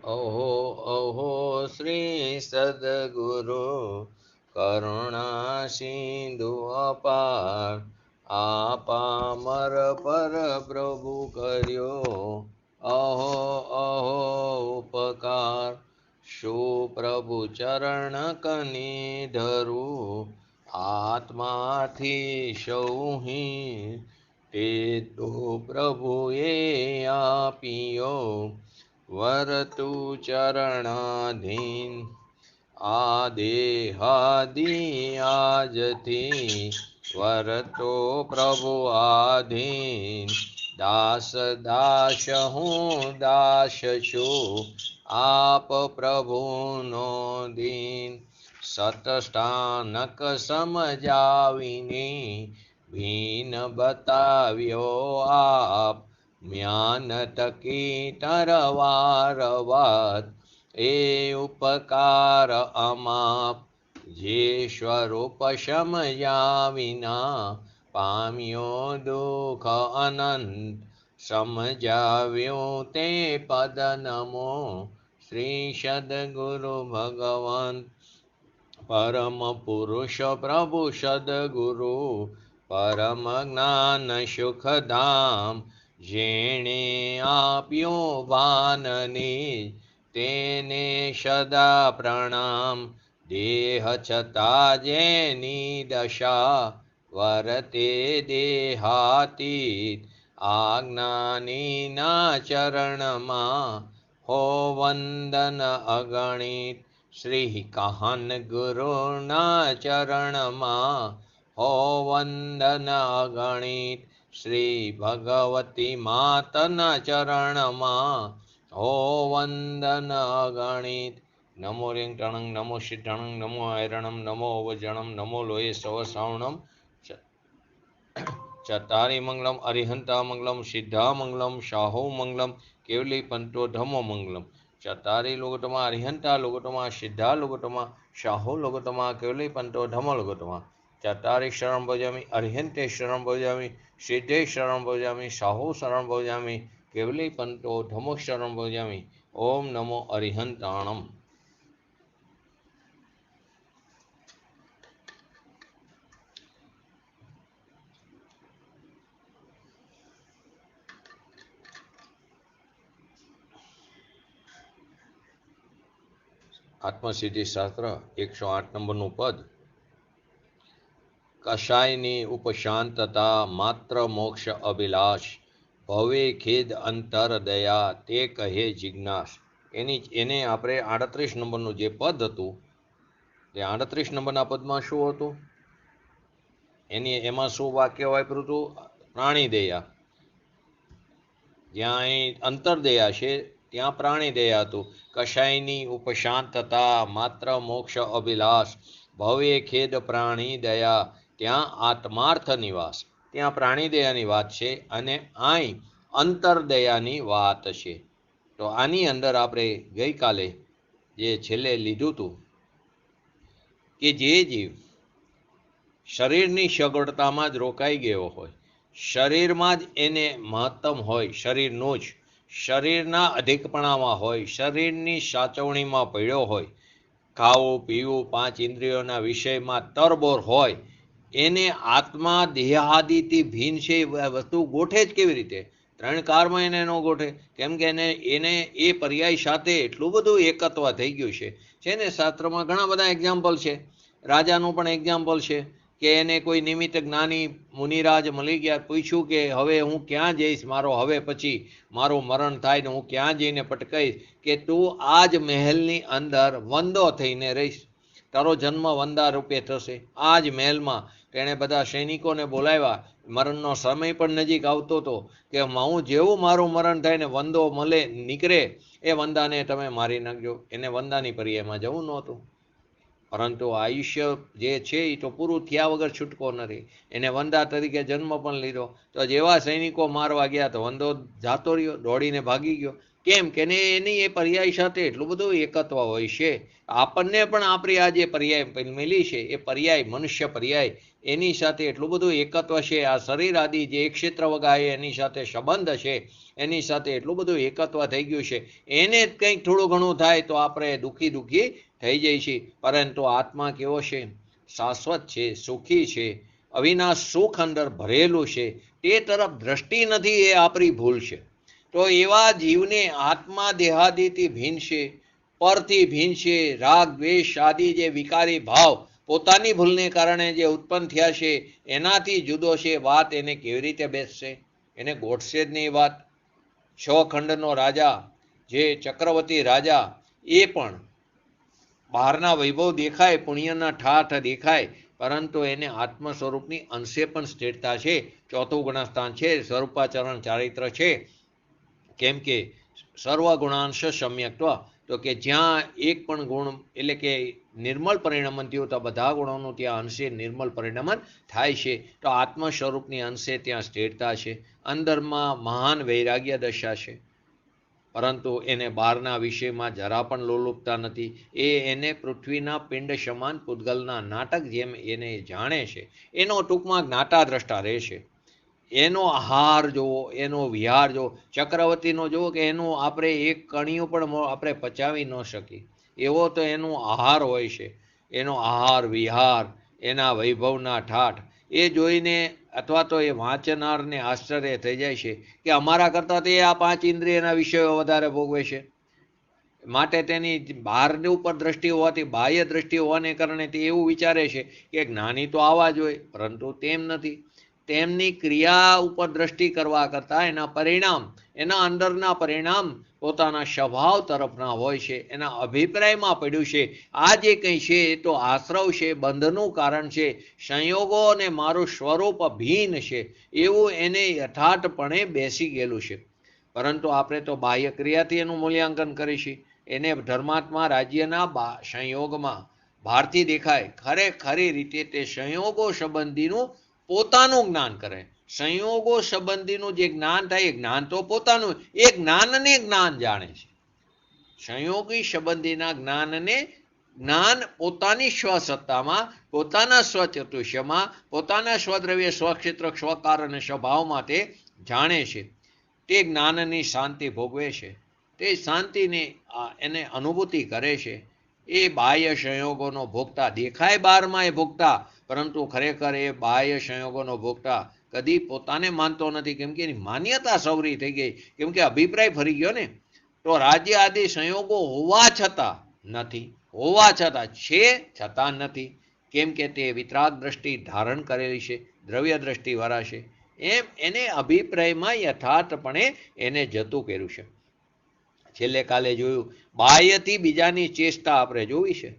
अहो अहो श्री सद्गुरु करुणा सिंधु अपार आपामर पर प्रभु कर्यो अहो अहो उपकार शो प्रभु चरण कनी धरू आत्माथी सौही તે તો પ્રભુએ આપ્યો વરતુ ચરણાધીન આ દેહાદી આજથી વરતો પ્રભુ આધીન દાસ દાસ હું દાસ છું આપ પ્રભુનો દીન સતસ્થાનક સમજાવીને ભીન બતાવ્યો આપ જ્ઞાન તકી તરવારવાત એ ઉપકાર અમાપ જે સ્વરૂપ સમજ્યા વિના પામ્યો દુઃખ અનંત સમજાવ્યું તે પદ નમો શ્રી સદગુરુ ભગવંત પરમ પુરુષ પ્રભુ સદગુરુ પરમ જ્ઞાન સુખધામ જેણે આપ્યું ભાનની તેને સદા પ્રણામ દેહ છતાં જેની દશા વર્તે દેહાતીત આજ્ઞાનીના ચરણમાં હો વંદન અગણિત શ્રી કાહન ગુરુના ચરણમાં હો વંદન અગણિત શ્રી ભગવતી માતના ચરણમાં હો વંદન અગણિત નમો રિંગ ટણંગ નમો સિદ્ધણંગ નમો હૈરણમ નમો અવજણમ નમો લોહે સવ શ્રાવણમ ચતારી મંગલમ અરિહંતા મંગલમ સિદ્ધા મંગલમ શાહો મંગલમ કેવલી પંતો ધમો મંગલમ ચતારી લોગોટમાં અરિહંતા લોગોટમાં સિદ્ધા લોગોટમાં શાહો લોગોટમાં કેવલી પંતો ધમો લોગોટમાં ચતારી શરણ ભજામી અરિહંતે શરણ ભજામી સિદ્ધે શરણ ભજામી શાહો શરણ ભજામી કેવલી પંતો ધમો શરણ ભજામી ઓમ નમો અરિહંતાણમ. આત્મસિદ્ધિ શાસ્ત્ર 108 નંબરનું પદ. કશાયની ઉપશાંતતા માત્ર મોક્ષ અભિલાષ ભવે ખેદ અંતર દયા તે કહે જિજ્ઞાસ. એને આપણે 38 નંબરનું જે પદ હતું તે 38 નંબરના પદમાં શું હતું, એમાં શું વાક્ય વાપર્યું હતું? પ્રાણી દયા. જ્યાં અહીં અંતર દયા છે ત્યાં પ્રાણી દયા હતું. કશાયની ઉપશાંતતા માત્ર મોક્ષ અભિલાષ ભવે ખેદ પ્રાણી દયા ત્યાં આત્માર્થ નિવાસ. ત્યાં પ્રાણી દયાની વાત છે અને અહીં અંતર દયાની વાત છે. તો આની અંદર આપણે ગઈકાલે જે છેલ્લે લીધું હતું કે જે જીવ શરીરની સગવડતામાં જ રોકાઈ ગયો હોય, શરીરમાં જ એને મહત્તમ હોય, શરીરનું જ શરીરના અધિકપણામાં હોય, શરીરની સાચવણીમાં પડ્યો હોય, ખાવું પીવું પાંચ ઇન્દ્રિયોના વિષયમાં તરબોર હોય, એને આત્મા દેહાદિથી ભિન્ન છે એ વસ્તુ ગોઠે જ કેવી રીતે? ત્રણ કારમાં એને ન ગોઠે. કેમ કે એને એ પર્યાય સાથે એટલું બધું એકત્વ થઈ ગયું છે ને. શાસ્ત્રમાં ઘણા બધા એક્ઝામ્પલ છે. રાજાનું પણ એક્ઝામ્પલ છે કે એને કોઈ નિમિત્ત જ્ઞાની મુનિરાજ મળી ગયા, પૂછ્યું કે હવે હું ક્યાં જઈશ, હવે પછી મારું મરણ થાય ને હું ક્યાં જઈને પટકાઈશ? કે તું આ જ મહેલની અંદર વંદો થઈને રહીશ, તારો જન્મ વંદા રૂપે થશે આ જ મહેલમાં. તેણે બધા સૈનિકોને બોલાવ્યા. મરણનો સમય પણ નજીક આવતો હતો કે હું જેવું મારું મરણ થાય ને વંદો મળે નીકળે એ વંદાને તમે મારી નાખજો. એને વંદાની પર્યાયમાં જવું નહોતું, પરંતુ આયુષ્ય જે છે એ તો પૂરું થયા વગર છૂટકો નથી. એને વંદા તરીકે જન્મ પણ લીધો. તો જેવા સૈનિકો મારવા ગયા તો વંદો જાતો રહ્યો, દોડીને ભાગી ગયો. કેમ કે એની એ પર્યાય સાથે એટલું બધું એકત્વ હોય છે. આપણને પણ આપણી આ જે પર્યાય મેલી છે એ પર્યાય મનુષ્ય પર્યાય એની સાથે એટલું બધું એકત્વ છે. આ શરીર આદિ જે એક ક્ષેત્ર વગાય એની સાથે સંબંધ છે, એની સાથે એટલું બધું એકત્વ થઈ ગયું છે. એને કંઈક થોડું ઘણું થાય તો આપણે દુઃખી થઈ જાય છે. પરંતુ આત્મા કેવો છે? શાશ્વત છે, સુખી છે, અવિનાશ સુખ અંદર ભરેલું છે. તે તરફ દ્રષ્ટિ નથી, એ આપણી ભૂલ છે. તો એવા જીવને આત્મા દેહાદિથી ભિન્ન છે, પરથી ભિન્ન છે. રાગ દ્વેષ આદિ જે વિકારી ભાવ પોતાની ભૂલને કારણે જે ઉત્પન્ન થયા છે એનાથી જુદો છે. વાત એને કેવી રીતે બેસશે? એને ગોઠશે જ નહીં વાત. છ ખંડનો રાજા જે ચક્રવર્તી રાજા, એ પણ બહારના વૈભવ દેખાય, પુણ્યના ઠાઠ દેખાય, પરંતુ એને આત્મ સ્વરૂપની અંશે પણ સ્થિરતા છે. ચોથું ગુણસ્થાન છે, સ્વરૂપાચરણ ચારિત્ર છે. કેમ કે સર્વગુણાંશ સમ્યક્ત્વ, તો કે જ્યાં એક પણ ગુણ એટલે કે નિર્મળ પરિણમન થયું તો બધા ગુણોનું ત્યાં અંશે નિર્મળ પરિણમન થાય છે. તો આત્મ સ્વરૂપની અંશે ત્યાં સ્થિરતા છે. અંદરમાં મહાન વૈરાગ્ય દશા છે, પરંતુ એને બહારના વિષયમાં જરા પણ લોલુપતા નથી. એને પૃથ્વીના પિંડ સમાન પૂતગલના નાટક જેમ એને જાણે છે. એનો ટૂંકમાં જ્ઞાતા દ્રષ્ટા રહે છે. એનો આહાર જુઓ, એનો વિહાર જુઓ. ચક્રવર્તીનો જુઓ કે એનું આપણે એક કણિયું પણ આપણે પચાવી ન શકીએ એવો તો એનો આહાર હોય છે. એનો આહાર વિહાર, એના વૈભવના ઠાઠ એ જોઈને અથવા તો એ વાંચનારને આશ્ચર્ય થઈ જાય છે કે અમારા કરતાં તે આ 5 ઇન્દ્રિયના વિષયો વધારે ભોગવે છે. માટે તેની બહારની ઉપર દ્રષ્ટિ હોવાથી, બાહ્ય દ્રષ્ટિ હોવાને કારણે તે એવું વિચારે છે કે જ્ઞાની તો આવા જ હોય, પરંતુ તેમ નથી. તેમની ક્રિયા ઉપર દ્રષ્ટિ કરવા કરતાં એના પરિણામ, એના અંદરના પરિણામ પોતાના સ્વભાવ તરફના હોય છે. એના અભિપ્રાયમાં પડ્યું છે આ જે કંઈ છે એ તો આશ્રવ છે, બંધનું કારણ છે, સંયોગો અને મારું સ્વરૂપ ભિન્ન છે એવું એને યથાર્થપણે બેસી ગયેલું છે. પરંતુ આપણે તો બાહ્ય ક્રિયાથી એનું મૂલ્યાંકન કરીશું. એને ધર્માત્મા રાજ્યના સંયોગમાં બહારથી દેખાય, ખરેખરી રીતે તે સંયોગો સંબંધીનું પોતાનું જ્ઞાન કરે. સંયોગો સંબંધીનું જે જ્ઞાન થાય એ જ્ઞાન તો પોતાનું, એ જ્ઞાનને જ્ઞાન જાણે છે. સંયોગી સંબંધીના જ્ઞાનને જ્ઞાન પોતાની સ્વસત્તામાં, પોતાના સ્વચતુષ્યમાં, પોતાના સ્વદ્રવ્ય, સ્વક્ષેત્ર, સ્વકાર અને સ્વભાવમાં તે જાણે છે. તે જ્ઞાનની શાંતિ ભોગવે છે. તે શાંતિને એને અનુભૂતિ કરે છે. એ બાહ્ય સંયોગોનો ભોગતા દેખાય બહારમાં એ ભોગતા, પરંતુ ખરેખર એ બાહ્ય સંયોગોનો ભોગતા કદી પોતાને માનતો નથી. કેમ કે એની માન્યતા સવરી થઈ ગઈ, કેમ કે અભિપ્રાય ફરી ગયો ને. તો રાજ્ય આદિ સંયોગો હોવા છતાં નથી, હોવા છતાં છે, છતાં નથી. કેમ કે તે વિતરાગ દ્રષ્ટિ ધારણ કરેલી છે, દ્રવ્ય દ્રષ્ટિવાળા છે. એમ એને અભિપ્રાયમાં યથાર્થપણે એને જતું કર્યું છે. છેલ્લે કાલે જોયું, બાહ્યથી બીજાની ચેષ્ટા આપણે જોવી છે.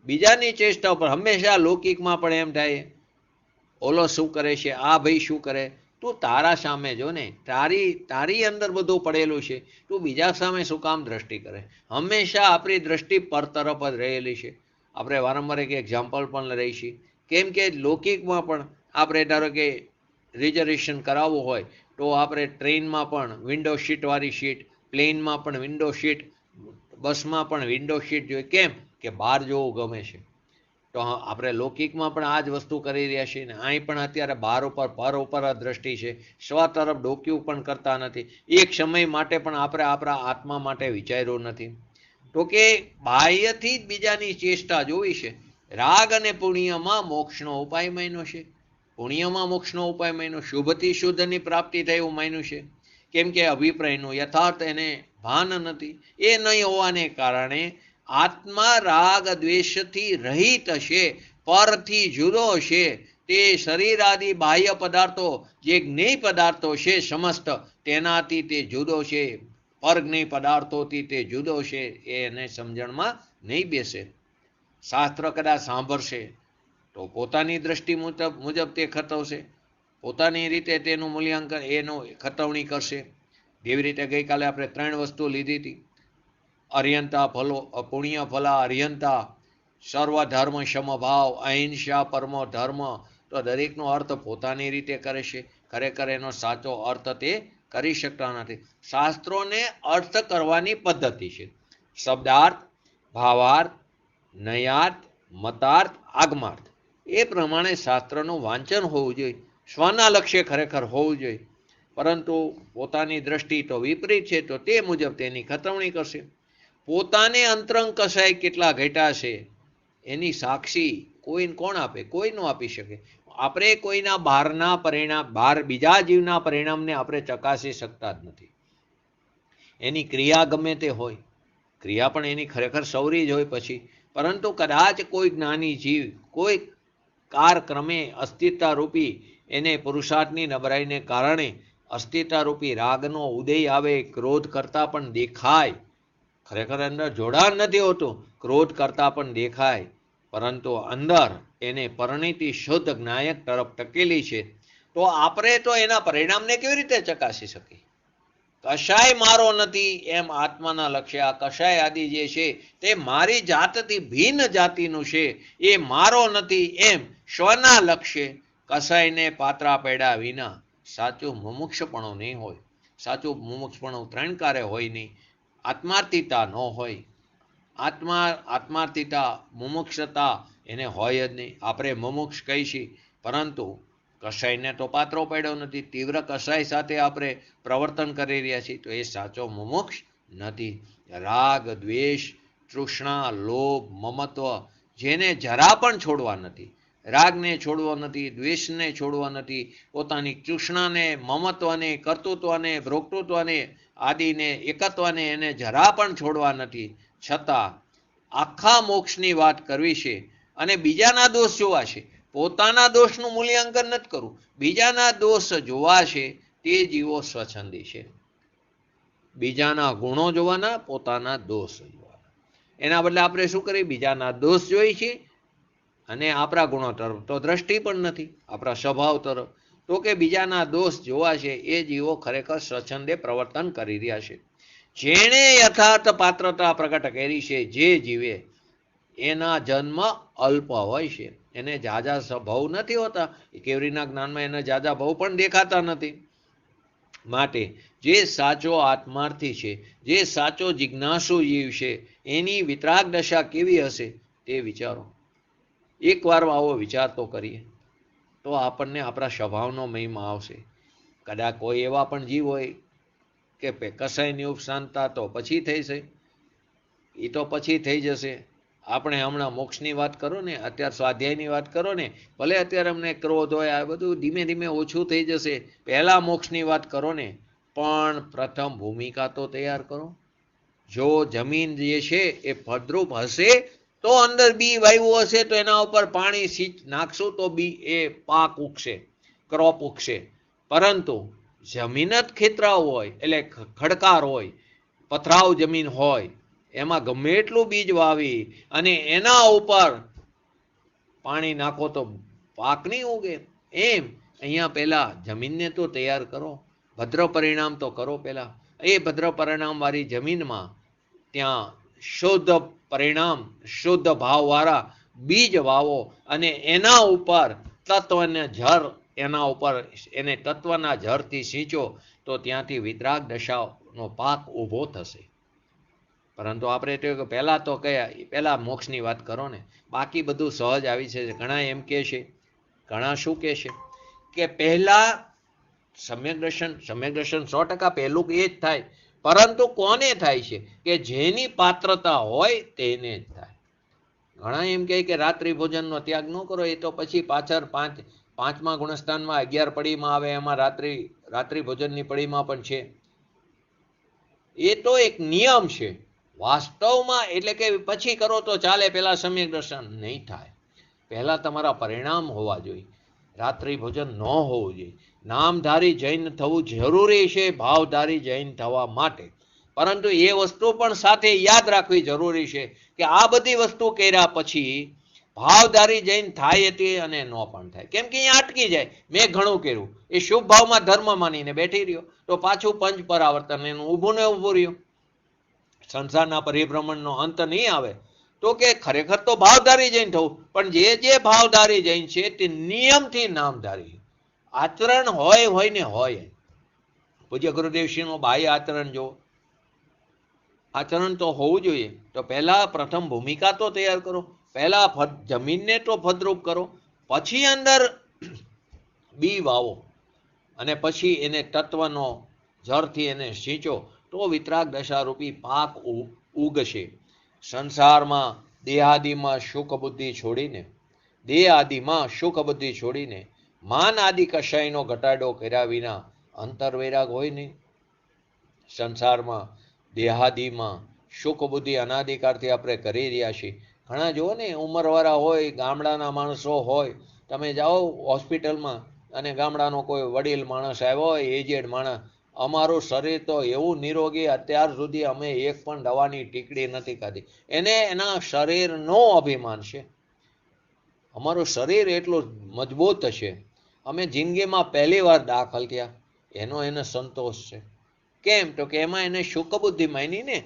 બીજાની ચેષ્ટા ઉપર હંમેશા લૌકિકમાં પણ એમ થાય, ઓલો શું કરે છે, આ ભાઈ શું કરે. તું તારા સામે જો ને, તારી અંદર બધું પડેલું છે, તું બીજા સામે શું કામ દ્રષ્ટિ કરે. હંમેશા આપણી દ્રષ્ટિ પર તરફ જ રહેલી છે. આપણે વારંવાર એક એક્ઝામ્પલ પણ લઈ છીએ. કેમ કે લૌકિકમાં પણ આપણે ધારો કે રિઝર્વેશન કરાવવું હોય તો આપણે ટ્રેનમાં પણ વિન્ડો સીટવાળી સીટ, પ્લેનમાં પણ વિન્ડો સીટ, બસમાં પણ વિન્ડો સીટ જોઈએ. કેમ કે બહાર જોવું ગમે છે. તો આપણે લૌકિકમાં પણ આ જ વસ્તુ કરી રહ્યા છીએ ને. અહીં પણ અત્યારે બહાર ઉપર પર ઉપર દ્રષ્ટિ છે, સ્વ તરફ ડોક્યું પણ કરતા નથી. એક સમય માટે પણ આપણે આપણા આત્મા માટે વિચાર્યું નથી. તો કે બાહ્યથી જ બીજાની ચેષ્ટા જોવી છે. રાગ અને પુણ્યમાં મોક્ષનો ઉપાય માન્યો છે. પુણ્યમાં મોક્ષનો ઉપાય માન્યો, શુભથી શુદ્ધની પ્રાપ્તિ થાય એવું માન્યું છે. કેમ કે અભિપ્રાયનું યથાર્થ એને ભાન નથી. એ નહીં હોવાને કારણે આત્મા રાગ દ્વેષથી રહિત છે, પરથી જુદો છે. તે શરીર આદિ બાહ્ય પદાર્થો જે જ્ઞેય પદાર્થો છે સમસ્ત, તેનાથી તે જુદો છે. પરજ્ઞેય પદાર્થોથી તે જુદો છે. એ એને સમજણમાં નહીં બેસે. શાસ્ત્ર કદાચ સાંભળશે તો પોતાની દ્રષ્ટિ મુજબ તે ખતવશે, પોતાની રીતે તેનું મૂલ્યાંકન, એનું ખતવણી કરશે. જેવી રીતે ગઈકાલે આપણે 3 વસ્તુ લીધી હતી. અર્યંતા ફલો, પુણ્ય ફલા અર્યંતા, સર્વધર્મ સમભાવ, અહિંસા પરમો ધર્મ. તો દરેકનો અર્થ પોતાની રીતે કરે છે. ખરેખર એનો સાચો અર્થ તે કરી શકતા નથી. શાસ્ત્રોને અર્થ કરવાની પદ્ધતિ છે. શબ્દાર્થ, ભાવાર્થ, નયાર્થ, મતાર્થ, આગમાર્થ એ પ્રમાણે શાસ્ત્રનું વાંચન હોવું જોઈએ. સ્વના લક્ષ્ય ખરેખર હોવું જોઈએ. પરંતુ પોતાની દ્રષ્ટિ તો વિપરીત છે, તો તે મુજબ તેની ખતવણી કરશે. પોતાને અંતરંગ કસાય કેટલા ઘટ્યા છે એની સાક્ષી કોઈ કોણ આપે? કોઈ ન આપી શકે. આપણે કોઈના બહારના પરિણામ, બહાર બીજા જીવના પરિણામને આપણે ચકાસી શકતા જ નથી. એની ક્રિયા ગમે તે હોય, ક્રિયા પણ એની ખરેખર સૌરી જ હોય પછી, પરંતુ કદાચ કોઈ જ્ઞાની જીવ કોઈ કારક્રમે અસ્તિત્વરૂપી એને પુરુષાર્થની નબળાઈને કારણે અસ્તિત્વરૂપી રાગનો ઉદય આવે, ક્રોધ કરતા પણ દેખાય. ખરેખર અંદર જોડાણ નથી હોતું, ક્રોધ કરતા પણ દેખાય, પરંતુ અંદર એને પરિણીતિ શુદ્ધ જ્ઞાયક તરફ ટકેલી છે. તો આપણે તો એના પરિણામને કેવી રીતે ચકાસી શકીએ? કશાય મારો નથી એમ આત્માના લક્ષ્ય આ કશાય આદિ જે છે તે મારી જાતથી ભિન્ન જાતિનું છે, એ મારો નથી એમ સ્વના લક્ષ્ય કશાયને પાત્રા પડ્યા વિના સાચું મુમુક્ષપણું નહીં હોય. સાચું મુમુક્ષપણું ત્રણ કાર્ય હોય નહીં. આત્માર્થિતા ન હોય. આત્માર્થિતા, મુમુક્ષતા એને હોય જ નહીં. આપણે મુમુક્ષ કહીશી, પરંતુ કસાયને તો પાત્રો પડ્યો નથી. તીવ્ર કસાય સાથે આપણે પ્રવર્તન કરી રહ્યા છીએ, તો એ સાચો મુમુક્ષ નથી. રાગ, દ્વેષ, તૃષ્ણા, લોભ, મમત્વ જેને જરા પણ છોડવા નથી, રાગને છોડવો નથી, દ્વેષને છોડવો નથી, પોતાની તૃષ્ણાને, મમત્વને, કર્તૃત્વને, ભોક્તૃત્વને આદિને એકત્વને એને જરા પણ છોડવા નથી, છતાં આખા મોક્ષની વાત કરવી છે અને બીજાના દોષ જોવા છે. પોતાના દોષનું મૂલ્યાંકન નથી કરવું, બીજાના દોષ જોવા છે. તે જીવો સ્વચ્છંદી છે. બીજાના ગુણો જોવાના, પોતાના દોષ જોવાના. એના બદલે આપણે શું કરીએ? બીજાના દોષ જોઈ છીએ અને આપણા ગુણો તરફ તો દ્રષ્ટિ પણ નથી, આપણા સ્વભાવ તરફ. તો કે બીજાના દોષ જોવા છે એ જીવો ખરેખર સ્વચ્છંદે પ્રવર્તન કરી રહ્યા છે. જેણે યથાર્થ પાત્રતા પ્રગટ કરી છે, જે જીવે એના જન્મ અલ્પ હોય છે, એને જાજા ભાવ નથી હોતા. કેવરીના જ્ઞાનમાં એને જાજા ભાવ પણ દેખાતા નથી. માટે જે સાચો આત્માર્થી છે, જે સાચો જિજ્ઞાસુ જીવ છે, એની વિતરાગ દશા કેવી હશે તે વિચારો. એકવાર આવો વિચાર તો કરીએ તો આપણને આપણા સ્વભાવનો મહિમા આવશે. કદાચ કોઈ એવા પણ જીવ હોય કે કસાયની ઉપશાંતતા તો પછી થઈ છે, એ તો પછી થઈ જશે. આપણે હમણાં મોક્ષની વાત કરો ને, અત્યારે સ્વાધ્યાયની વાત કરો ને, ભલે અત્યારે અમને ક્રોધ હોય, આ બધું ધીમે ધીમે ઓછું થઈ જશે. પહેલાં મોક્ષની વાત કરો ને, પણ પ્રથમ ભૂમિકા તો તૈયાર કરો. જો જમીન જે છે એ ફળદ્રુપ હશે તો અંદર બી વાવ્યું હશે તો એના ઉપર પાણી નાખશું તો બી એ પાક ઉગશે, ક્રોપ ઉગશે. પરંતુ જમીન જ ખેતરાવ હોય, એટલે ખડકાર હોય, પથરાવ જમીન હોય, એમાં ગમે એટલું બીજ વાવી અને એના ઉપર પાણી નાખો તો પાક નહીં ઉગે. એમ અહીંયા પહેલા જમીનને તો તૈયાર કરો, ભદ્ર પરિણામ તો કરો પહેલા. એ ભદ્ર પરિણામ વાળી જમીનમાં ત્યાં શુદ્ધ પરિણામ, શુદ્ધ ભાવવાળા બીજ વાવો અને એના ઉપર તત્વને ઝર, એના ઉપર એને તત્વના ઝરથી સિંચો તો ત્યાંથી વિતરાગ દશાનો પાક ઊભો થશે. પરંતુ આપણે તો પહેલાં તો કયા, પહેલાં મોક્ષની વાત કરો ને, બાકી બધું સહજ આવી છે. ઘણા એમ કહે છે, ઘણા શું કહે છે કે પહેલાં સમ્યક દર્શન, સમ્યક દર્શન 100% પહેલું એ જ થાય, પરંતુ કોને થાય છે? કે જેની પાત્રતા હોય તેને જ થાય. ઘણા એમ કહે કે રાત્રિ ભોજનનો ત્યાગ ન કરો, એ તો પછી પાછળ પાંચમા ગુણસ્થાનમાં 11 પડીમાં આવે, એમાં રાત્રિ ભોજનની પડીમાં પણ છે. એ તો એક નિયમ છે વાસ્તવમાં. એટલે કે પછી કરો તો ચાલે, પહેલા સમ્યક દર્શન નહીં થાય. પહેલા તમારા પરિણામ હોવા જોઈએ. રાત્રિ ભોજન ન હોવું જોઈએ. નામધારી જૈન થવું જરૂરી છે ભાવધારી જૈન થવા માટે, પરંતુ એ વસ્તુ પણ સાથે યાદ રાખવી જરૂરી છે કે આ બધી વસ્તુ કર્યા પછી ભાવધારી જૈન થાય તે અને ન પણ થાય. કેમ કે અહીંયા અટકી જાય, મેં ઘણું કર્યું, એ શુભ ભાવમાં ધર્મ માનીને બેઠી રહ્યો તો પાછું પંચ પરાવર્તન એનું ઊભું ને ઊભું રહ્યું. સંસારના પરિભ્રમણનો અંત નહીં આવે. તો કે ખરેખર તો ભાવધારી જૈન થવું, પણ જે ભાવધારી જૈન છે તે નિયમથી નામધારી. આચરણ હોય ને હોય, પૂજ્ય ગુરુદેવશ્રીનું બાહ્ય આચરણ જો, આચરણ તો હોવું જોઈએ. તો પહેલાં પ્રથમ ભૂમિકા તો તૈયાર કરો, પહેલાં જમીનને તો ફળદ્રુપ કરો, પછી અંદર બી વાવો અને પછી એને તત્વનો જળથી એને સિંચો, તો વિતરાગ દશારૂપી પાક ઉગશે. સંસારમાં દેહાદિમાં સુખ બુદ્ધિ છોડીને, દેહાદિમાં સુખ બુદ્ધિ છોડીને માન આદિ કશાયનો ઘટાડો કર્યા વિના અંતરવૈરાગ હોય નહીં. સંસારમાં દેહાદિમાં સુખ બુદ્ધિ અનાદિકાળથી આપણે કરી રહ્યા છીએ. ઘણા જુઓ ને ઉંમરવાળા હોય, ગામડાના માણસો હોય, તમે જાઓ હોસ્પિટલમાં અને ગામડાનો કોઈ વડીલ માણસ આવ્યો હોય, એજેડ માણસ, અમારું શરીર તો એવું નિરોગી, અત્યાર સુધી અમે એક પણ દવાની ટીકડી નથી ખાધી. એને એના શરીરનો અભિમાન છે. અમારું શરીર એટલું મજબૂત છે, અમે જિંદગીમાં પહેલી વાર દાખલ થયા, એનો એને સંતોષ છે. કેમ? તો કે એમાં એને સુખ બુદ્ધિ માની ને.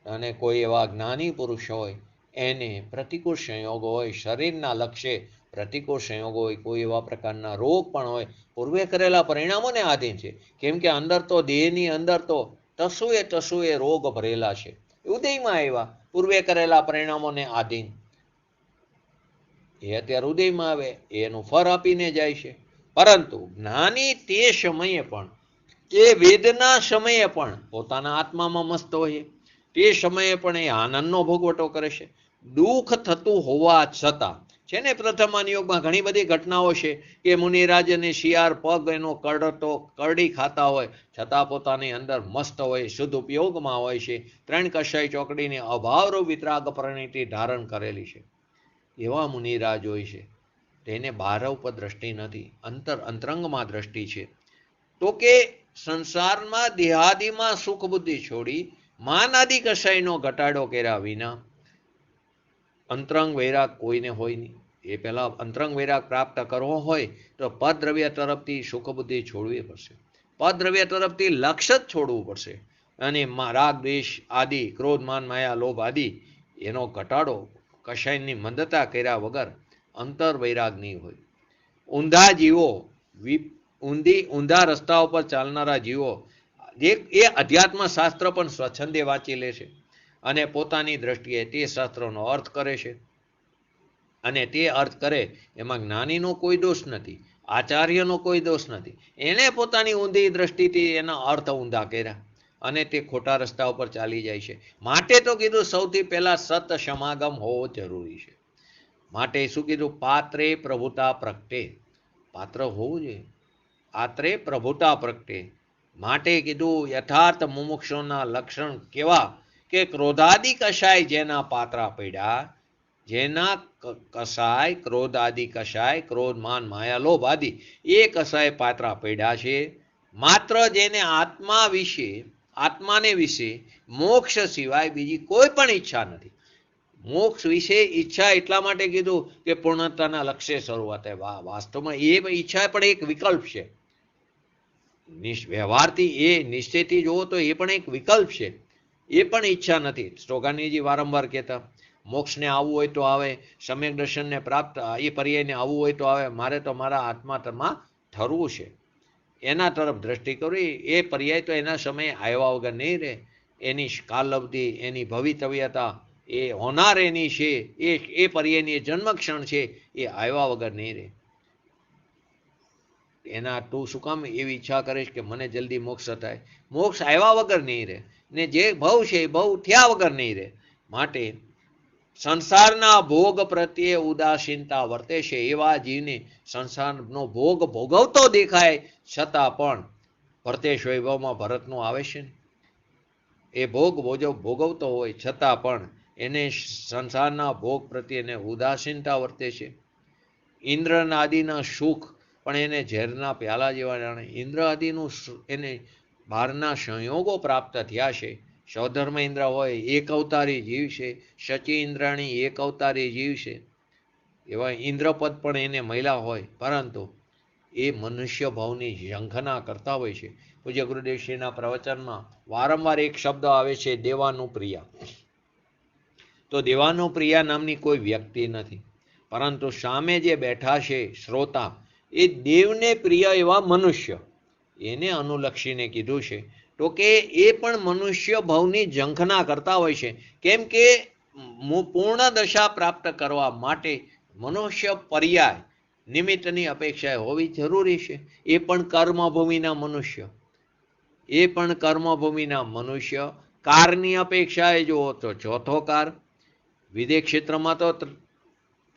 અને કોઈ એવા જ્ઞાની પુરુષ હોય, એને પ્રતિકૂળ સંયોગો હોય, શરીરના લક્ષ્ય પ્રતિકૂળ સંયોગો હોય, કોઈ એવા પ્રકારના રોગ પણ હોય, પૂર્વે કરેલા પરિણામોને આધીન છે. કેમ કે અંદર તો દેહની અંદર તો ટસુએ રોગ ભરેલા છે. ઉદયમાં આવ્યા પૂર્વે કરેલા પરિણામોને આધીન, એ અત્યારે ઉદયમાં આવે, એનું ફળ આપીને જાય છે. પરંતુ જ્ઞાની તે સમયે પણ, એ વેદના સમયે પણ પોતાના આત્મામાં મસ્ત હોય, તે સમયે પણ એ આનંદનો ભોગવટો કરે છે. દુઃખ થતું હોવા છતાં છે ને, પ્રથમ યોગમાં ઘણી બધી ઘટનાઓ છે કે મુનિરાજ અને શિયાળ પગ એનો કરડી ખાતા હોય છતાં પોતાની અંદર મસ્ત હોય, શુદ્ધ ઉપયોગમાં હોય છે. 3 કશાય ચોકડીની અભાવરૂપ વિતરાગ પરિણીતિ ધારણ કરેલી છે. એવા મુનિરાજ હોય છે, તેને બહાર ઉપર દ્રષ્ટિ નથી, અંતરંગમાં દ્રષ્ટિ છે. તો કે સંસારમાં દેહાદિમાં સુખ બુદ્ધિ છોડી માન આદિ કશાયનો ઘટાડો કર્યા વિના અંતરંગ વૈરાગ કોઈને હોય નહીં. એ પહેલાં અંતરંગ વૈરાગ પ્રાપ્ત કરવો હોય તો પદ્રવ્ય તરફથી સુખ બુદ્ધિ છોડવી પડશે, પદ્રવ્ય તરફથી લક્ષ્ય જ છોડવું પડશે. અને રાગ દ્વેષ આદિ, ક્રોધ માન માયા લોભ આદિ એનો ઘટાડો કશાયની મંદતા કર્યા વગર અંતર વૈરાગ નહીં હોય. ઊંધા જીવો, ઊંધા રસ્તા ઉપર ચાલનારા જીવો એ અધ્યાત્મ શાસ્ત્ર પણ સ્વચ્છંદે વાંચી લે છે અને પોતાની દ્રષ્ટિએ તે શાસ્ત્રનો અર્થ કરે છે. અને તે અર્થ કરે એમાં જ્ઞાનીનો કોઈ દોષ નથી, આચાર્યનો કોઈ દોષ નથી. એણે પોતાની ઊંધી દ્રષ્ટિથી એના અર્થ ઊંધા કર્યા અને તે ખોટા રસ્તા ઉપર ચાલી જાય છે. માટે તો કીધું સૌથી પહેલા સત સમાગમ હોવો જરૂરી છે. માટે શું કીધું? પાત્રે પ્રભુતા પ્રગટે, પાત્ર હોવું જોઈએ, આત્રે પ્રભુતા પ્રગટે. માટે કીધું યથાર્થ મુમુક્ષોના લક્ષણ કેવા? કે ક્રોધાદિ કશાય જેના પાત્રા પડ્યા, જેના કસાય ક્રોધાદિ કશાય, ક્રોધ માન માયા લોભ આદિ એ કસાય પાત્રા પડ્યા છે. માત્ર જેને આત્માને વિશે મોક્ષ સિવાય બીજી કોઈ પણ ઈચ્છા નથી. મોક્ષ વિશે ઈચ્છા એટલા માટે કીધું કે પૂર્ણતાના લક્ષ્ય શરૂઆત. વાસ્તવમાં એ ઈચ્છા પણ એક વિકલ્પ છે. વ્યવહારથી એ નિશ્ચયથી જુઓ તો એ પણ એક વિકલ્પ છે, એ પણ ઈચ્છા નથી. સ્ટોગાનીજી વારંવાર કહેતા, મોક્ષને આવવું હોય તો આવે, સમ્યક દર્શનને પ્રાપ્ત એ પર્યાયને આવવું હોય તો આવે, મારે તો મારા આત્મામાં ઠરવું છે, એના તરફ દ્રષ્ટિ કરવી. એ પર્યાય તો એના સમયે આવ્યા વગર નહીં રહે. એની કાલઅવધિ, એની ભવિતવ્યતા, એ હોનાર એની છે, એ પર્યાયની જન્મક્ષણ છે, એ આવ્યા વગર નહીં રહે. એના તું શું કામ એવી ઈચ્છા કરીશ કે મને જલ્દી મોક્ષ થાય? મોક્ષ આવ્યા વગર નહીં રહે, ને જે ભવ છે એ ભવ થયા વગર નહીં રહે. માટે સંસારના ભોગ પ્રત્યે ઉદાસીનતા વર્તે છે એવા જીવને સંસારનો ભોગ ભોગવતો દેખાય છતાં પણ ભરતેશ વૈભવમાં ભરતનું આવે છે ને, એ ભોગ ભોગવતો હોય છતાં પણ એને સંસારના ભોગ પ્રત્યે ઉદાસીનતા વર્તે છે. ઇન્દ્ર આદિના સુખ પણ એને ઝેરના પ્યાલા જેવા જાણે. ઇન્દ્ર આદિનું એને બહારના સંયોગો પ્રાપ્ત થયા છે. સૌધર્મ ઇન્દ્ર હોય, એક અવતારી જીવ છે. શચી ઇન્દ્રાણી એક અવતારી જીવ છે. એવા ઇન્દ્રપદ પણ એને મળ્યા હોય, પરંતુ એ મનુષ્ય ભાવની ઝંખના કરતા હોય છે. પૂજ્ય ગુરુદેવશ્રીના પ્રવચનમાં વારંવાર એક શબ્દ આવે છે, દેવાનુપ્રિયા. તો દેવાનુપ્રિયા નામની કોઈ વ્યક્તિ નથી, પરંતુ સામે જે બેઠા છે શ્રોતા, એ દેવને પ્રિય એવા મનુષ્ય, એને અનુલક્ષીને કીધું છે. તો કે એ પણ મનુષ્ય ભવની ઝંખના કરતા હોય છે. કેમ કે પૂર્ણ દશા પ્રાપ્ત કરવા માટે મનુષ્ય પર્યાય નિમિત્તની અપેક્ષા હોવી જરૂરી છે. એ પણ કર્મભૂમિના મનુષ્ય, એ પણ કર્મભૂમિના મનુષ્ય. કારની અપેક્ષાએ જુઓ તો ચોથો કાર, વિદેશ ક્ષેત્રમાં તો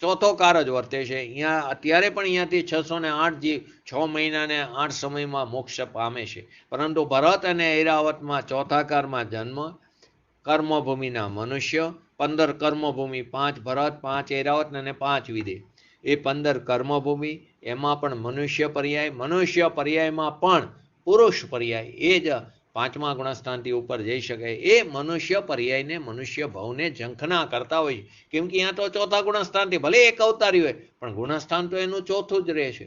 ચોથો કાર જ વર્તે છે. અહીંયા અત્યારે પણ અહીંયાથી 608 6 મહિના ને 8 સમયમાં મોક્ષ પામે છે. પરંતુ ભરત અને ઐરાવતમાં ચોથા કારમાં જન્મ, કર્મભૂમિના મનુષ્ય, 15 કર્મભૂમિ, 5 ભરત, 5 ઐરાવત અને 5 વિદેહ. એ 15 કર્મભૂમિ, એમાં પણ મનુષ્ય પર્યાય, મનુષ્ય પર્યાયમાં પણ પુરુષ પર્યાય, એ જ 5મા ગુણસ્થાનથી ઉપર જઈ શકાય. એ મનુષ્ય પર્યાયને મનુષ્ય ભવને ઝંખના કરતા હોય છે. કેમ કે અહીંયા તો ચોથા ગુણસ્થાનથી ભલે એક અવતારી હોય પણ ગુણસ્થાન તો એનું ચોથું જ રહે છે.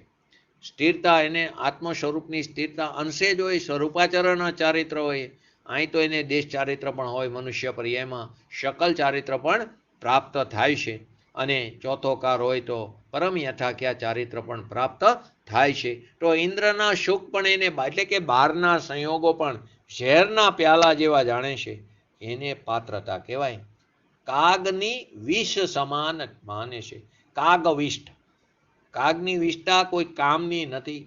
સ્થિરતા એને આત્મ સ્વરૂપની સ્થિરતા અંશે જ હોય, સ્વરૂપાચરણ ચારિત્ર હોય. અહીં તો એને દેશ ચારિત્ર પણ હોય, મનુષ્ય પર્યાયમાં શકલ ચારિત્ર પણ પ્રાપ્ત થાય છે. અને ચોથો કાર હોય તો પરમ યથાખ્યા ચારિત્ર પણ પ્રાપ્ત થાય છે. તો ઇન્દ્રના સુખ પણ એને એટલે કે બહારના સંયોગો પણ ઝેરના પ્યાલા જેવા જાણે છે. એને પાત્રતા કહેવાય. કાગની વિષ સમાન માને છે. કાગવિષ્ટ, કાગની વિષ્ઠા કોઈ કામની નથી.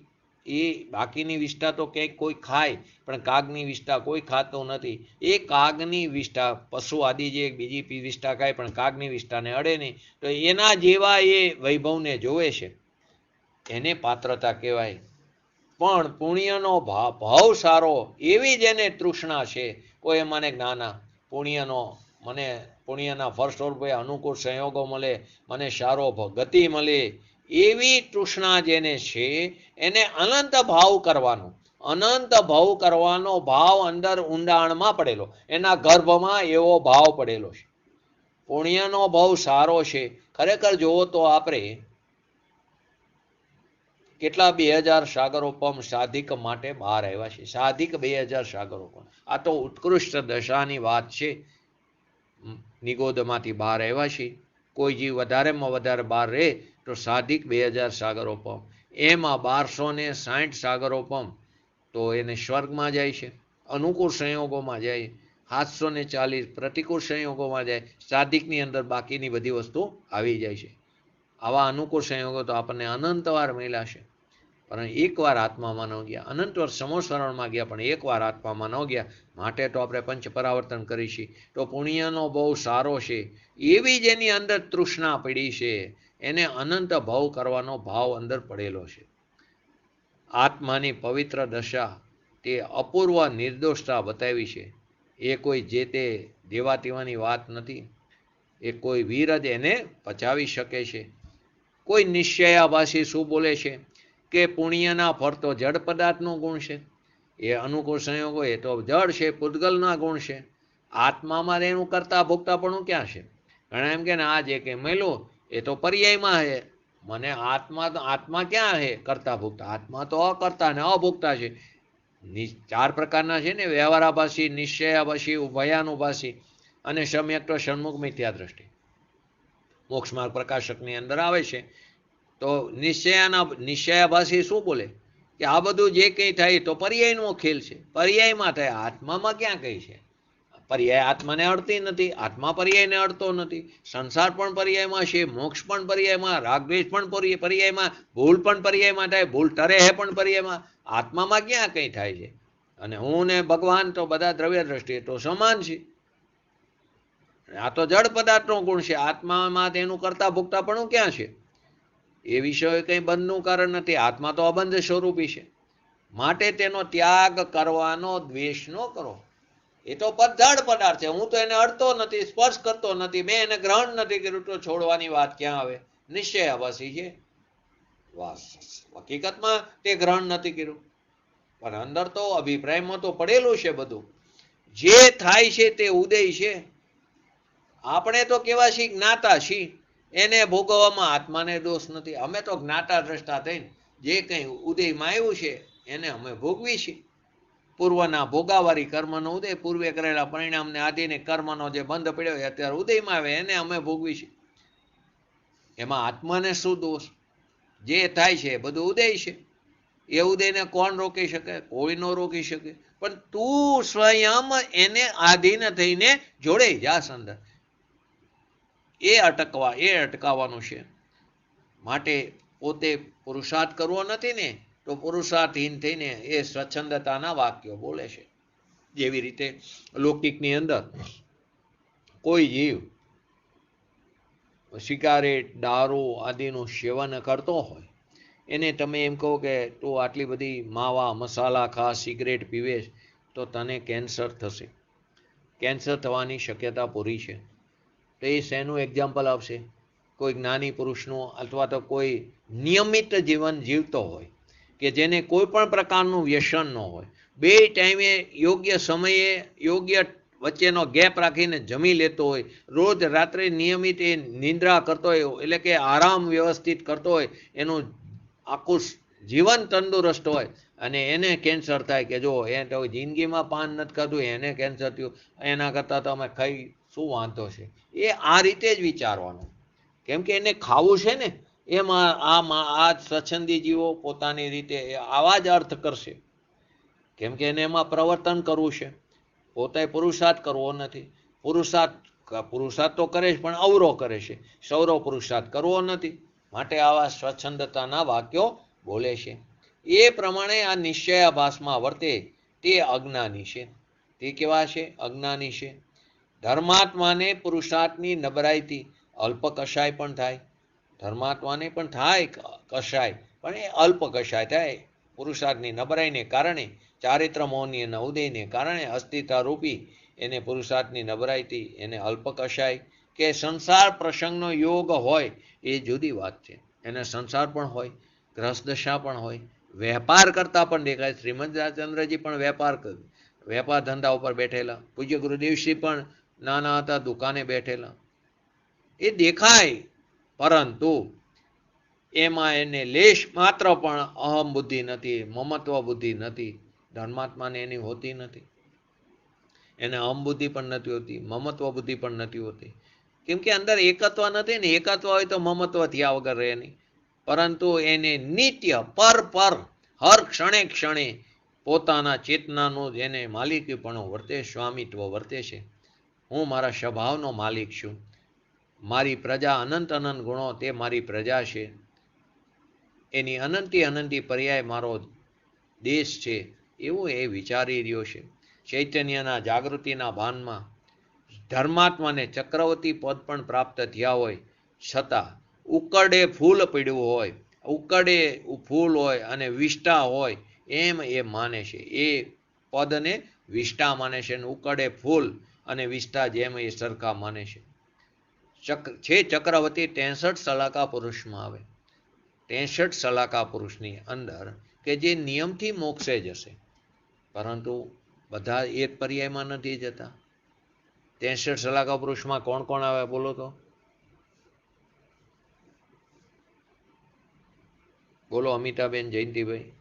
એ બાકીની વિષ્ઠા તો ક્યાંક કોઈ ખાય, પણ કાગની વિષ્ઠા કોઈ ખાતું નથી. એ કાગની વિષ્ઠા, પશુ આદિ જે બીજી વિષ્ઠા ખાય પણ કાગની વિષ્ઠાને અડે નહીં. તો એના જેવા એ વૈભવને જોવે છે, એને પાત્રતા કહેવાય. પણ પુણ્યનો ભાવ સારો, એવી જ એને તૃષ્ણા છે. કોઈ મને જ્ઞાના પુણ્યનો, મને પુણ્યના ફળ સ્વરૂપે અનુકૂળ સંયોગો મળે, મને સારો ગતિ મળે, એવી તૃષ્ણા જેને છે એને અનંત ભાવ કરવાનો, અનંત ભાવ કરવાનો ભાવ અંદર ઊંડાણમાં પડેલો, એના ગર્ભમાં એવો ભાવ પડેલો છે. પુણ્યનો ભાવ સારો છે. ખરેખર જોવો તો આપણે કેટલા 2000 સાગરોપમ સાધિક માટે બહાર આવ્યા છે. સાધિક 2000 સાગરોપમ. આ તો ઉત્કૃષ્ટ દશાની વાત છે. નિગોદમાંથી બહાર આવ્યા છે. કોઈ જીવ વધારેમાં વધારે બહાર રહે તો સાધિક 2000 સાગરોપમ. એમાં 1260 સાગરોપમ તો એને સ્વર્ગમાં જાય છે, અનુકૂળ સંયોગોમાં જાય. 740 પ્રતિકૂળ સંયોગોમાં જાય. સાધિકની અંદર બાકીની બધી વસ્તુ આવી જાય છે. આવા અનુકૂળ સંયોગો તો આપણને અનંતવાર મળ્યા છે. પણ એકવાર આત્મામાં ન ગયા, અનંતવાર સમોસ્મરણમાં ગયા પણ એકવાર આત્મામાં ન ગયા. માટે તો આપણે પંચ પરાવર્તન કરીશી. તો પુણ્યનો બહુ સારો છે. એવી જેની અંદર તૃષ્ણા પડી છે, એને અનંત ભાવ કરવાનો ભાવ અંદર પડેલો છે. આત્માની પવિત્ર દશા, તે અપૂર્વ નિર્દોષતા બતાવી છે. એ કોઈ જે તે દેવા તેવાની વાત નથી. એ કોઈ વીર જ એને પચાવી શકે છે. કોઈ નિશ્ચયાભાસી શું બોલે છે કે પુણ્યના ફળ તો જડ પદાર્થનો ગુણ છે, એ અનુકૂળ સંયોગો એ તો જડ છે, પૂતગલના ગુણ છે. આત્મામાં એનું કરતા ભોગતાપણું ક્યાં છે? ઘણા એમ કે આ જે કંઈ મળ્યું એ તો પર્યાયમાં છે. મને આત્મા ક્યાં છે કરતા ભોગતા? આત્મા તો અકર્તા ને અભોગતા છે. 4 પ્રકારના છે ને, વ્યવહારાભાસી, નિશ્ચયાભાસી, ઉભયાનુભાસી અને સમ્યક તો સન્મુખ મિથ્યા દ્રષ્ટિ. મોક્ષમાર્ગ પ્રકાશકની અંદર આવે છે. તો નિશ્ચયાભાસી શું બોલે કે આ બધું જે કંઈ થાય તો પર્યાયનો ખેલ છે, પર્યાયમાં થાય. આત્મામાં ક્યાં કંઈ છે? પર્યાય આત્માને અડતી નથી, આત્મા પર્યાયને અડતો નથી. સંસાર પણ પર્યાયમાં છે, મોક્ષ પણ પર્યાયમાં, રાગદ્વેષ પણ પર્યાયમાં, ભૂલ પણ પર્યાયમાં થાય, ભૂલ ટરે હે પણ પર્યાયમાં. આત્મામાં ક્યાં કંઈ થાય છે? અને હું ને ભગવાન તો બધા દ્રવ્ય દ્રષ્ટિએ તો સમાન છે. આ તો જડ પદાર્થનો ગુણ છે. આત્મામાં તેનું કરતા ભોગતા પણ ક્યાં છે? એ વિષય કંઈ બંધનું કારણ નથી. આત્મા તો અબંધ સ્વરૂપી છે. માટે તેનો ત્યાગ કરવાનો દ્વેષ ન કરો. એ તો જડ પદાર્થ છે, હું તો એને અડતો નથી, સ્પર્શ કરતો નથી, મેં એને ગ્રહણ નથી કર્યું, તો છોડવાની વાત ક્યાં આવે? નિશ્ચયાભાસી છે. હકીકતમાં તે ગ્રહણ નથી કર્યું, પણ અંદર તો અભિપ્રાયમાં તો પડેલું છે બધું. જે થાય છે તે ઉદય છે. આપણે તો કેવા છીએ? જ્ઞાતા છીએ. એને ભોગવવામાં આત્માને દોષ નથી. અમે તો જ્ઞાતા દ્રષ્ટા થઈને જે કંઈ ઉદયમાં આવ્યું છે એને અમે ભોગવી છીએ. પૂર્વના ભોગાવારી કર્મનો ઉદય, પૂર્વે કરેલા પરિણામને આધીને કર્મનો જે બંધ પડ્યો હોય અત્યારે ઉદયમાં આવે, એને અમે ભોગવી છીએ. એમાં આત્માને શું દોષ? જે થાય છે એ બધું ઉદય છે. એ ઉદયને કોણ રોકી શકે? કોઈ ન રોકી શકે. પણ તું સ્વયં એને આધીન થઈને જોડે જાસ અંદર. એ અટકાવવાનું છે. માટે પોતે પુરુષાર્થ કરવો નથી ને, તો પુરુષાર્થહીન થઈને એ સ્વચ્છંદતાના વાક્યો બોલે છે. જેવી રીતે લૌકિકની અંદર કોઈ જીવ સિગારેટ, દારૂ આદિનું સેવન કરતો હોય, એને તમે એમ કહો કે તું આટલી બધી માવા મસાલા ખા, સિગરેટ પીવે, તો તને કેન્સર થશે, કેન્સર થવાની શક્યતા પૂરી છે. તો એ શેનું એક્ઝામ્પલ આપશે? કોઈ જ્ઞાની પુરુષનું, અથવા તો કોઈ નિયમિત જીવન જીવતો હોય કે જેને કોઈ પણ પ્રકારનું વ્યસન ન હોય, બે ટાઈમે યોગ્ય સમયે યોગ્ય વચ્ચેનો ગેપ રાખીને જમી લેતો હોય, રોજ રાત્રે નિયમિત એ નિંદ્રા કરતો હોય, એટલે કે આરામ વ્યવસ્થિત કરતો હોય, એનું આખું જીવન તંદુરસ્ત હોય, અને એને કેન્સર થાય કે જો એ તો જિંદગીમાં પાન નથી ખાધું એને કેન્સર થયું, એના કરતાં તો અમે ખાઈ શું વાંધો છે? એ આ રીતે જ વિચારવાનું. કેમ કે એને ખાવું છે ને, એમાં આ સ્વચ્છંદી જીવો પોતાની રીતે આવા જ અર્થ કરશે. કેમ કે એને એમાં પ્રવર્તન કરવું છે, પોતે પુરુષાર્થ કરવો નથી. પુરુષાર્થ તો કરે છે, પણ અવરો કરે છે, સૌરો પુરુષાર્થ કરવો નથી. માટે આવા સ્વચ્છંદતાના વાક્યો બોલે છે. એ પ્રમાણે આ નિશ્ચયાભાસમાં વર્તે તે અજ્ઞાની છે. તે કેવા છે? અજ્ઞાની છે. ધર્માત્માને પુરુષાર્થની નબળાઈથી અલ્પ કષાય પણ થાય. ધર્માત્માને પણ થાય કષાય, પણ એ અલ્પ કષાય થાય પુરુષાર્થની નબળાઈને કારણે, ચારિત્ર મોહની અને ઉદયને કારણે અસ્તિત્વ રૂપી એને પુરુષાર્થની નબળાઈથી એને અલ્પ કષાય. કે સંસાર પ્રસંગનો યોગ હોય એ જુદી વાત છે. એને સંસાર પણ હોય, ગ્રહદશા પણ હોય, વેપાર કરતા પણ દેખાય. શ્રીમદ રાજચંદ્રજી પણ વેપાર ધંધા ઉપર બેઠેલા, પૂજ્ય ગુરુદેવશ્રી પણ નાના હતા દુકાને બેઠેલા, એ દેખાય. પરંતુ એમાં એને લેશ માત્ર પણ અહમ બુદ્ધિ નથી, મમત્વ બુદ્ધિ નથી. ધર્માત્માને એની હોતી નથી. એને અહમ બુદ્ધિ પણ નથી હોતી, મમત્વ બુદ્ધિ પણ નથી હોતી. કેમ કે અંદર એકત્વ નથી ને. એકત્વ હોય તો મમત્વ થયા વગર રહે નહીં. પરંતુ એને નિત્ય પર હર ક્ષણે ક્ષણે પોતાના ચેતનાનું જેને માલિકીપણું વર્તે, સ્વામિત્વ વર્તે છે. હું મારા સ્વભાવનો માલિક છું, મારી પ્રજા અનંત ગુણો, તે મારી પ્રજા છે, એની અનંતી પર્યાય મારો દેશ છે, એવું એ વિચારી રહ્યો છે. ચૈતન્યના જાગૃતિના ભાનમાં ધર્માત્માને ચક્રવર્તી પદ પણ પ્રાપ્ત થયા હોય છતાં ઉકરડે ફૂલ પીડ્યું હોય, ઉકરડે ફૂલ હોય અને વિષ્ટા હોય એમ એ માને છે. એ પદને વિષ્ટા માને છે, અને ઉકરડે ફૂલ અને વિષ્ટા જેમ એ સરખા માને છે. ચક્રવર્તી 63 સલાકા પુરુષમાં આવે. 63 સલાકા પુરુષની અંદર કે જે નિયમથી મોક્ષે જશે, પરંતુ બધા એક પર્યાયમાં નથી જતા. 63 સલાકા પુરુષમાં કોણ કોણ આવે બોલો તો? બોલો. અમિતાબેન, જયંતિભાઈ,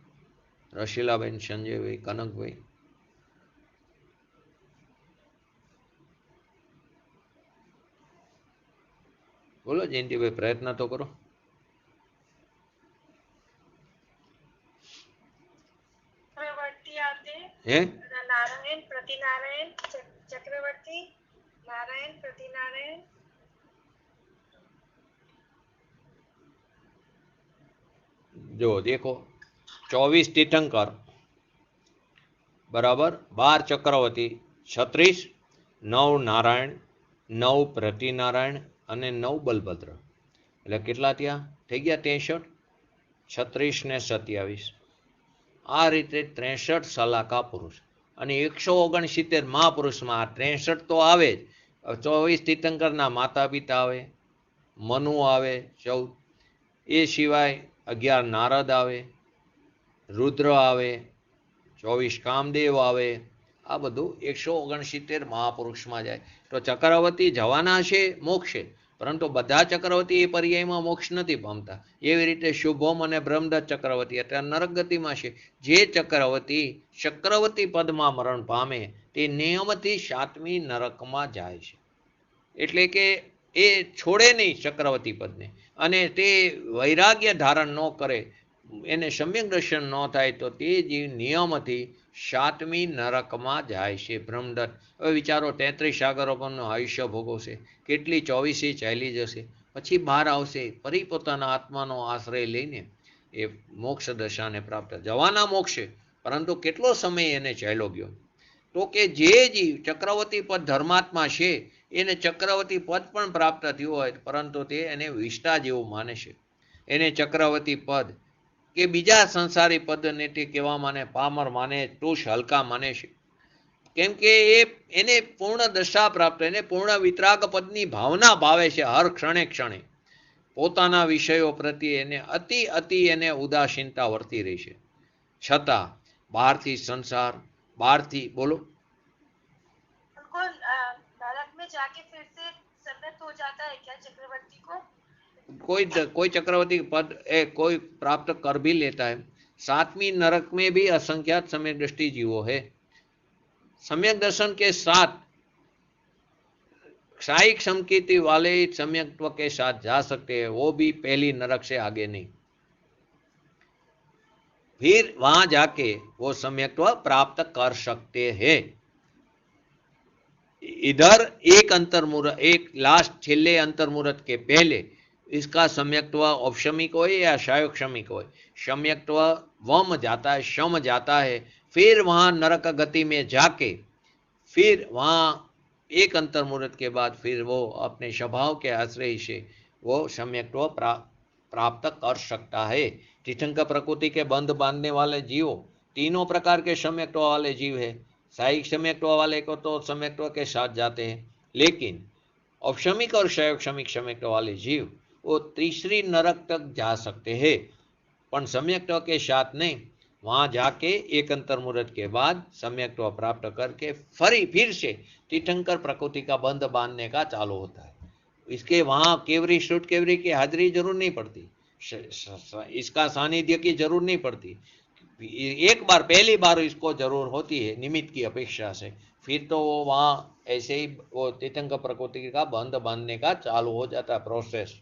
રશીલાબેન, સંજયભાઈ, કનકભાઈ. બોલો જયંતિભાઈ, પ્રયત્ન તો કરો. હે? નારાયણ, પ્રતિનારાયણ, ચક્રવર્તી, નારાયણ, પ્રતિનારાયણ. જો દેખો, 24 તીર્થંકર બરાબર, 12 ચક્રવર્તી, 36, 9 નારાયણ, 9 પ્રતિનારાયણ અને 9 બલભદ્ર. એટલે કેટલા થયા? થઈ ગયા 63. 36 ને 27. આ રીતે 63 સલાકા પુરુષ. અને 169 મહાપુરુષમાં 63 તો આવે જ. 24 તીર્થંકરના માતા પિતા આવે, મનુ આવે 14, એ સિવાય 11 નારદ આવે, રુદ્ર આવે, 24 કામદેવ આવે. આ બધું 169 મહાપુરુષમાં જાય. તો ચક્રવર્તી જવાના છે મોક્ષે, પરંતુ બધા ચક્રવર્તી એ પર્યાયમાં મોક્ષ નથી પામતા. એવી રીતે શુભોમ અને બ્રહ્મદત્ત ચક્રવર્તી અત્યારે નરક ગતિમાં છે. જે ચક્રવર્તી પદમાં મરણ પામે તે નિયમથી 7મી નરકમાં જાય છે. એટલે કે એ છોડે નહીં ચક્રવર્તી પદને, અને તે વૈરાગ્ય ધારણ ન કરે, એને સમ્યક દર્શન ન થાય તો તે જીવ નિયમથી 7મી નરકમાં જાય છે, બ્રહ્મદત્ત. હવે વિચારો, 33 સાગરો પરનું આયુષ્ય ભોગવશે, કેટલી 24 ચાલી જશે, પછી બહાર આવશે, ફરી પોતાના આત્માનો આશ્રય લઈને એ મોક્ષ દશાને પ્રાપ્ત જવાના મોક્ષે. પરંતુ કેટલો સમય એને ચાલ્યો ગયો? તો કે જે જીવ ચક્રવર્તી પદ ધર્માત્મા છે એને ચક્રવર્તી પદ પણ પ્રાપ્ત થયું હોય, પરંતુ તે એને વિષ્ટા જેવું માને છે. એને ચક્રવર્તી પદ કે બીજા સંસારી પદને તે કહેવા માને, પામર માને, તુષ હલકા માને છે. કેમ કે એને પૂર્ણ દશા પ્રાપ્ત, એને પૂર્ણ વિતરાગ પદની ભાવના ભાવે છે હર ક્ષણે ક્ષણે. પોતાના વિષયો પ્રત્યે એને અતિ એને ઉદાસીનતા વર્તી રહી છે. છતાં બહારથી સંસાર, બહારથી બોલો, कोई चक्रवर्ती पद कोई प्राप्त कर भी लेता है। 7वीं नरक में भी असंख्यात सम्यक दृष्टि जीवो है। सम्यक दर्शन के साथ क्षायिक समकीर्ति वाले सम्यक्त्व के साथ जा सकते हैं, वो भी पहली नरक से आगे नहीं। फिर वहां जाके वो सम्यक्त्व प्राप्त कर सकते हैं। इधर एक अंतर्मुहूर्त, एक लास्ट छेले अंतर्मुहूर्त के पहले इसका सम्यक्त्व औपशमिक हो या शायोक्षमिक हो, सम्यक्त्व वम जाता है, शम जाता है। फिर वहां नरक गति में जाके फिर वहां एक अंतर्मुहूर्त के बाद फिर वो अपने स्वभाव के आश्रय से वो सम्यक्त्व प्राप्त कर सकता है। तीर्थंकर प्रकृति के बंध बांधने वाले जीव तीनों प्रकार के सम्यक्त्व वाले जीव है। साहिक सम्यक्त्व वाले को तो सम्यक्त्व के साथ जाते हैं, लेकिन औपशमिक और क्षयोक्षमिक सम्यक्त्व वाले जीव वो तीसरी नरक तक जा सकते हैं, पर सम्यक्त्व के साथ नहीं। वहां जाके एक अंतर्मुहूर्त के बाद सम्यक्त्व प्राप्त करके फिर से तीर्थंकर प्रकृति का बंध बांधने का चालू होता है। इसके वहां केवरी श्रुत केवरी की हाजिरी जरूर नहीं पड़ती, इसका सानिध्य की जरूर नहीं पड़ती। एक बार पहली बार इसको जरूर होती है निमित्त की अपेक्षा से, फिर तो वो वहां ऐसे ही वो तीर्थंकर प्रकृति का बंध बांधने का चालू हो जाता है प्रोसेस।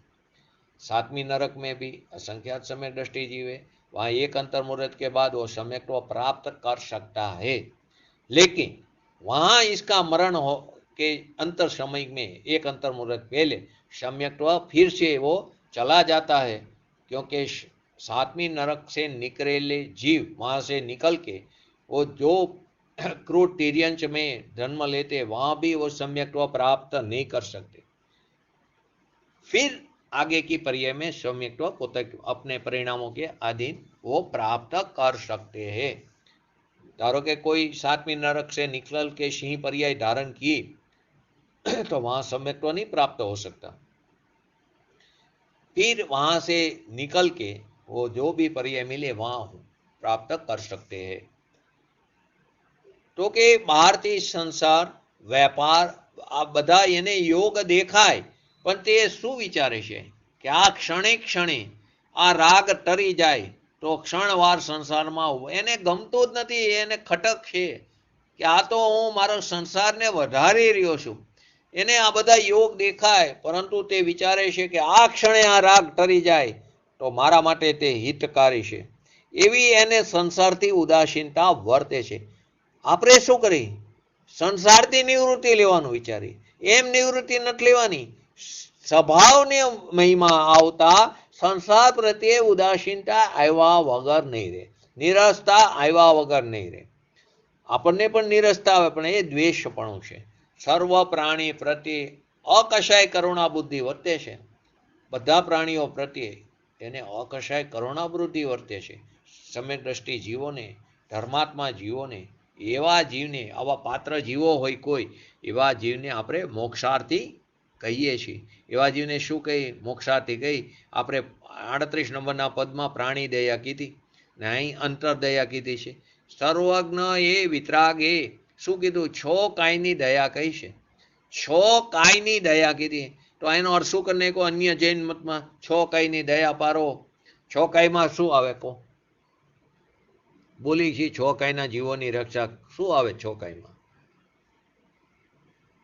7वीं नरक में भी असंख्यात सम्यक दृष्टि जीव है, वहां एक अंतर्मुहूर्त के बाद वो सम्यक्त्व प्राप्त कर सकता है। लेकिन वहां इसका मरण हो के अंतर समय में एक अंतर्मुहूर्त पहले सम्यक्त्व फिर से वो चला जाता है, क्योंकि 7वीं नरक से निकलेले जीव वहां से निकल के वो जो क्रूर तिर्यंश में जन्म लेते वहां भी वो सम्यक्त्व प्राप्त नहीं कर सकते। फिर आगे की पर्याय में सम्यक्त्व अपने परिणामों के अधीन वो प्राप्त कर सकते हैं। धारो के कोई 7वीं नरक से निकल के सिंह पर्याय धारण की तो वहां सम्यक्त्व नहीं प्राप्त हो सकता। फिर वहां से निकल के वो जो भी पर्याय मिले वहां प्राप्त कर सकते हैं। तो के બહારથી સંસાર વેપાર આ બધા એને યોગ દેખાય, પણ તે શું વિચારે છે કે આ ક્ષણે ક્ષણે આ રાગ તરી જાય તો ક્ષણવાર સંસારમાં એને ગમતું જ નથી, એને ખટક છે કે આ તો હું મારો સંસારને વધારી રહ્યો છું। એને આ બધા યોગ દેખાય, પરંતુ તે વિચારે છે કે આ ક્ષણે આ રાગ તરી જાય તો મારા માટે તે હિતકારી છે, એવી એને સંસારથી ઉદાસીનતા વર્તે છે। આપણે શું કરી? સંસારથી નિવૃત્તિ લેવાનું વિચારી, એમ નિવૃત્તિ નથી લેવાની। સ્વભાવની મહિમા આવતા સંસાર પ્રત્યે ઉદાસીનતા આવ્યા વગર નહીં રહે, નિરસતા આવ્યા વગર નહીં રહે। આપણને પણ નિરસતા આવે, પણ એ દ્વેષપણું છે। સર્વ પ્રાણી પ્રત્યે અકશાય કરુણા બુદ્ધિ વર્તે છે, બધા પ્રાણીઓ પ્રત્યે એને અકશાય કરુણા બુદ્ધિ વર્તે છે। સમ્યક દ્રષ્ટિ જીવોને, ધર્માત્મા જીવોને, એવા જીવને, આવા પાત્ર જીવો હોય કોઈ, એવા જીવને આપણે મોક્ષાર્થી કહીએ છીએ। એવા જીવને શું કહી? મોક્ષાર્થી કહી। આપણે 38 નંબરના પદમાં પ્રાણી દયા કીધી ને અહીં અંતરદયા કીધી છે। સર્વજ્ઞ એ વિતરાગ એ શું કીધું? છો કાયની દયા કહી છે, છો કાયની દયા કીધી। તો એનો અર્થ શું કરીને કહો? અન્ય જૈન મતમાં છો કાયની દયા પારો, છો કાયમાં શું આવે કહો? બોલી છે છો કાયના જીવોની રક્ષા, શું આવે છો કાયમાં?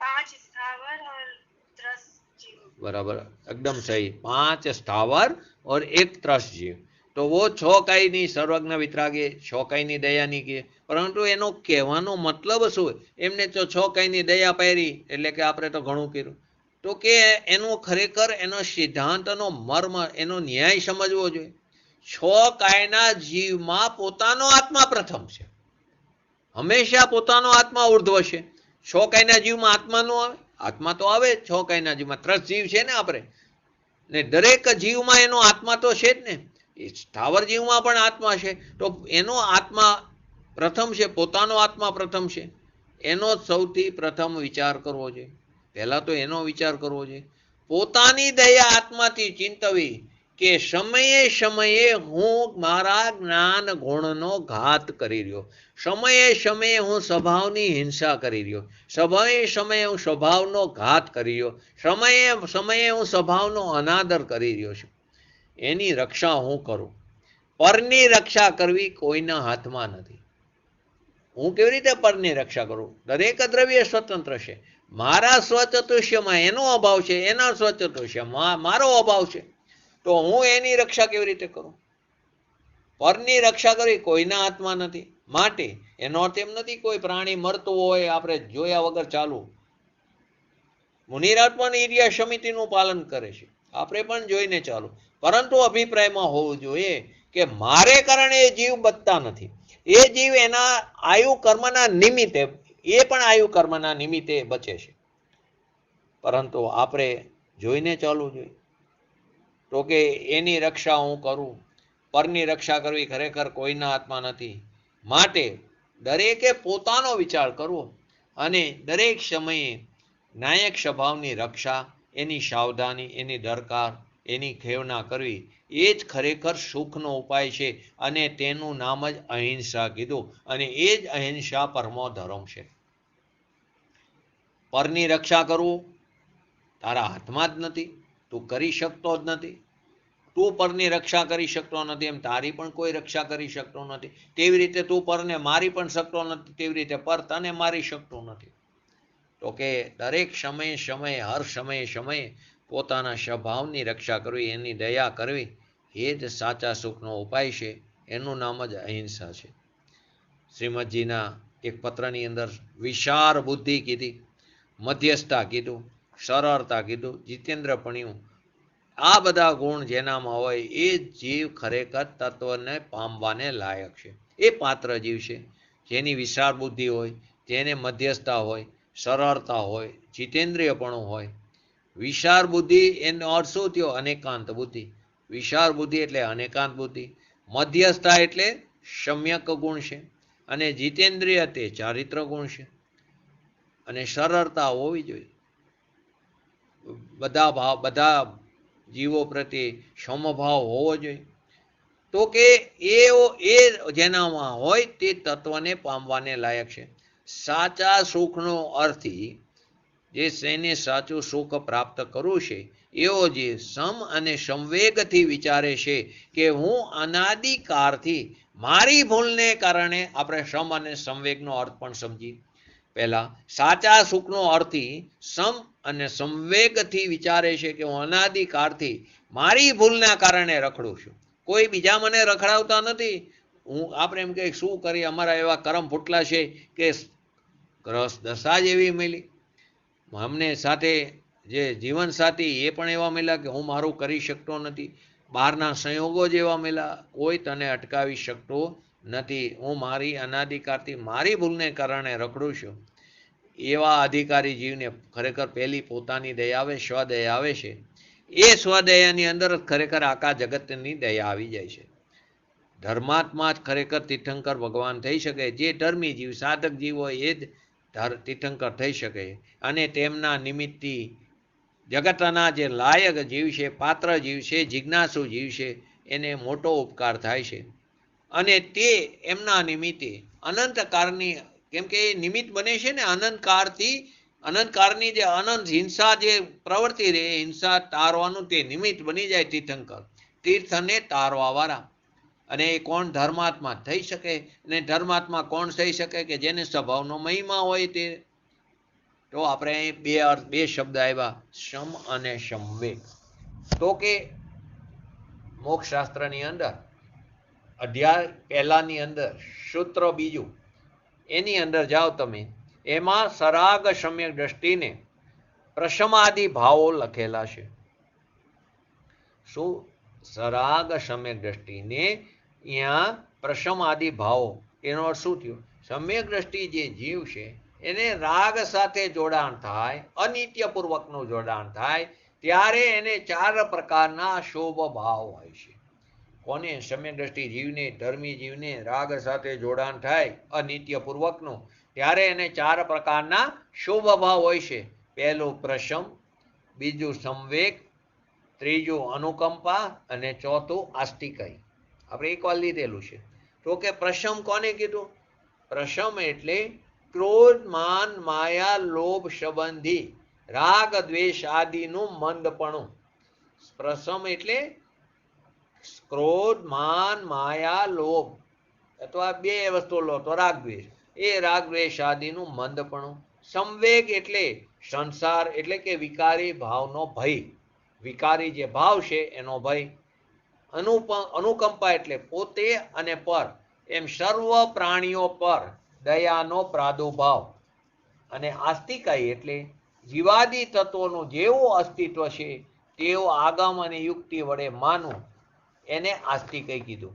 5 स्थावर और 10 जीव। बराबर, एकदम सही। 5 स्थावर और 1 त्रस जीव। तो वो છોકાઈની સર્વજ્ઞ વિતરાગે છોકાઈની દયાની કે, પરંતુ એનો કહેવાનો મતલબ શું? એમને તો છોકાઈની દયા પહેરી એટલે કે આપણે તો ઘણું કર્યું. તો કે એનો ખરેખર એનો સિદ્ધાંતનો મર્મ, એનો ન્યાય સમજવો જોઈએ. છોકાઈના જીવમાં પોતાનો આત્મા પ્રથમ છે, હંમેશા પોતાનો આત્મા ઉર્ધ્વ છે. છોકાઈના જીવમાં આત્મા નો આવે? આત્મા તો આવે જ છોકાઈના જીવમાં. 3 જીવ છે ને આપણે, ને દરેક જીવમાં એનો આત્મા તો છે જ ને. સ્થાવર જીવમાં પણ આત્મા છે. તો એનો આત્મા પ્રથમ છે, પોતાનો આત્મા પ્રથમ છે. એનો સૌથી પ્રથમ વિચાર કરવો જોઈએ. પહેલા તો એનો વિચાર કરવો જોઈએ. પોતાની દયા આત્માથી ચિંતવી કે સમયે સમયે હું મારા જ્ઞાન ગુણનો ઘાત કરી રહ્યો, સમયે સમયે હું સ્વભાવની હિંસા કરી રહ્યો, સમયે સમયે હું સ્વભાવનો ઘાત કરી રહ્યો, સમયે સમયે હું સ્વભાવનો અનાદર કરી રહ્યો છું. એની રક્ષા હું કરું. પરની રક્ષા કરવી કોઈના હાથમાં નથી. હું કેવી રીતે પરની રક્ષા કરું? દરેક દ્રવ્ય સ્વતંત્ર છે. મારા સ્વચતુષ્યમાં એનો અભાવ છે, એના સ્વચતુષ્યમાં મારો અભાવ છે. તો હું એની રક્ષા કેવી રીતે કરું? પરની રક્ષા કરવી કોઈના હાથમાં નથી. માટે એનો અર્થ એમ નથી કોઈ પ્રાણી મરતું હોય આપણે જોયા વગર ચાલવું. મુનિરાજ પણ ઈર્યા સમિતિનું પાલન કરે છે, આપણે પણ જોઈને ચાલુ. પરંતુ અભિપ્રાયમાં હોવું જોઈએ કે મારે કારણે એ જીવ બચતા નથી. એ જીવ એના આયુ કર્મના નિમિત્તે, એ પણ આયુ કર્મના નિમિત્તે બચે છે. પરંતુ આપણે જોઈને ચાલવું જોઈએ. તો કે એની રક્ષા હું કરું. પરની રક્ષા કરવી ખરેખર કોઈના હાથમાં નથી. માટે દરેકે પોતાનો વિચાર કરવો અને દરેક સમયે નાયક સ્વભાવની રક્ષા, એની સાવધાની, એની દરકાર, એની ખેવના કરવી, એ જ ખરેખર સુખનો ઉપાય છે. અને તેનું નામ જ અહિંસા કીધું. અને એ જ અહિંસા પરમો ધર્મ છે. પરની રક્ષા કરવું તારા હાથમાં જ નથી, તું કરી શકતો જ નથી. તું પરની રક્ષા કરી શકતો નથી એમ તારી પણ કોઈ રક્ષા કરી શકતો નથી. તેવી રીતે તું પરને મારી પણ શકતો નથી, તેવી રીતે પર તને મારી શકતો નથી. તો કે દરેક સમયે સમયે, હર સમયે સમયે પોતાના સ્વભાવની રક્ષા કરવી, એની દયા કરવી, એ જ સાચા સુખનો ઉપાય છે. એનું નામ જ અહિંસા છે. શ્રીમદજીના એક પત્રની અંદર વિશાળ બુદ્ધિ કીધી, મધ્યસ્થતા કીધું, સરળતા કીધું, જીતેન્દ્રપણ્યું, આ બધા ગુણ જેનામાં હોય એ જીવ ખરેખર તત્વને પામવાને લાયક છે. એ પાત્ર જીવ છે જેની વિશાળ બુદ્ધિ હોય, જેને મધ્યસ્થતા હોય, સરળતા હોય, જીતેન્દ્રિયપણું હોય. વિશાળ બુદ્ધિ એનો અર્થ શું થયો? અનેકાંત બુદ્ધિ. વિશાળ બુદ્ધિ એટલે અનેકાંત બુદ્ધિ. મધ્યસ્થતા એટલે સમ્યક ગુણ છે. અને જીતેન્દ્રિય તે ચારિત્ર ગુણ છે. અને સરળતા હોવી જોઈએ. બધા જીવો પ્રત્યે સમભાવ હોવો જોઈએ. તો કે એ જેનામાં હોય તે તત્વને પામવાને લાયક છે. સાચા સુખનો અર્થી જે તેને સાચું સુખ પ્રાપ્ત કરવું છે, એવો જે સમ અને સંવેગથી વિચારે છે કે હું અનાદિકાળથી મારી ભૂલને કારણે, આપણે સમ અને સંવેગનો અર્થ પણ સમજીએ. પહેલા સાચા સુખનો અર્થી સમ અને સંવેગથી વિચારે છે કે હું અનાદિકાળથી મારી ભૂલના કારણે રખડું છું. કોઈ બીજા મને રખડાવતા નથી. આપણે એમ કે શું કરીએ, અમારા એવા કરમ ફૂટલા છે કે દશા જ એવી મળી. અમને સાથે જે જીવનસાથી એ પણ એવા મળ્યા કે હું મારું કરી શકતો નથી. બહારના સંયોગો જ એવા મળ્યા, કોઈ તને અટકાવી શકતો નથી. હું મારી અનાદિકાળથી મારી ભૂલને કારણે રખડું છું. એવા અધિકારી જીવને ખરેખર પહેલી પોતાની દયા આવે, સ્વદયા આવે છે. એ સ્વદયાની અંદર ખરેખર આખા જગતની દયા આવી જાય છે. ધર્માત્મા જ ખરેખર તીર્થંકર ભગવાન થઈ શકે. જે ધર્મી જીવ, સાધક જીવ હોય એ જ તીર્થંકર થઈ શકે. અને તેમના નિમિત્તથી જગતના જે લાયક જીવ છે, પાત્ર જીવ છે, જિજ્ઞાસુ જીવ છે, એને મોટો ઉપકાર થાય છે. અને તે એમના નિમિત્તે અનંતકાળની, કેમ કે એ નિમિત્ત બને છે ને અનંતકાળથી, અનંતકાળની જે અનંત હિંસા જે પ્રવૃત્તિ રહે, હિંસા તારવાનું તે નિમિત્ત બની જાય તીર્થંકર, તીર્થને તારવા વાળા. અને એ કોણ? ધર્માત્મા થઈ શકે. અને ધર્માત્મા કોણ થઈ શકે? કે જેને સ્વભાવનો મહિમા હોય તે. તો આપણે બે શબ્દ આવ્યા, સમ અને સંવેગ. તો કે મોક્ષશાસ્ત્રની અંદર અધ્યાય પહેલાની અંદર સૂત્ર બીજું એની અંદર જાઓ તમે, એમાં સરાગ સમ્યક દ્રષ્ટિને પ્રશમાદિ ભાવો લખેલા છે. શું? સરાગ સમ્યક દ્રષ્ટિને અહીંયા પ્રશમાદિ ભાવો, એનો અર્થ શું થયો? સમ્યક દ્રષ્ટિ જે જીવ છે એને રાગ સાથે જોડાણ થાય, અનિત્યપૂર્વકનું જોડાણ થાય, ત્યારે એને 4 પ્રકારના શુભ ભાવ હોય છે. કોને? સમ્યક દ્રષ્ટિ જીવને, ધર્મી જીવને રાગ સાથે જોડાણ થાય અનિત્યપૂર્વકનું, ત્યારે એને 4 પ્રકારના શુભ ભાવ હોય છે. પહેલું પ્રશમ, બીજું સંવેગ, ત્રીજું અનુકંપા અને ચોથું આસ્તિકય. આપણે એકવાર લીધેલું છે. તો કે પ્રશમ કોને કીધું? પ્રશમ એટલે ક્રોધ, માન, માયા, લોભ સંબંધી રાગ દ્વેષ આદિનું મંદપણું. પ્રશમ એટલે ક્રોધ, માન, માયા, લોભ, અથવા 2 વસ્તુ લો તો રાગ દ્વેષ, એ રાગ દ્વેષ આદિનું મંદપણું. સંવેગ એટલે સંસાર એટલે કે વિકારી ભાવનો ભય, વિકારી જે ભાવ છે એનો ભય. અનુકંપા એટલે પોતે અને પર એમ સર્વ પ્રાણીઓ પર દયાનો પ્રાદુર્ભાવ. અને આસ્તિકય એટલે જીવાદી તત્વોનું જેવું અસ્તિત્વ છે તેવું આગમ અને યુક્તિ વડે માનવું, એને આસ્તિકય કીધું.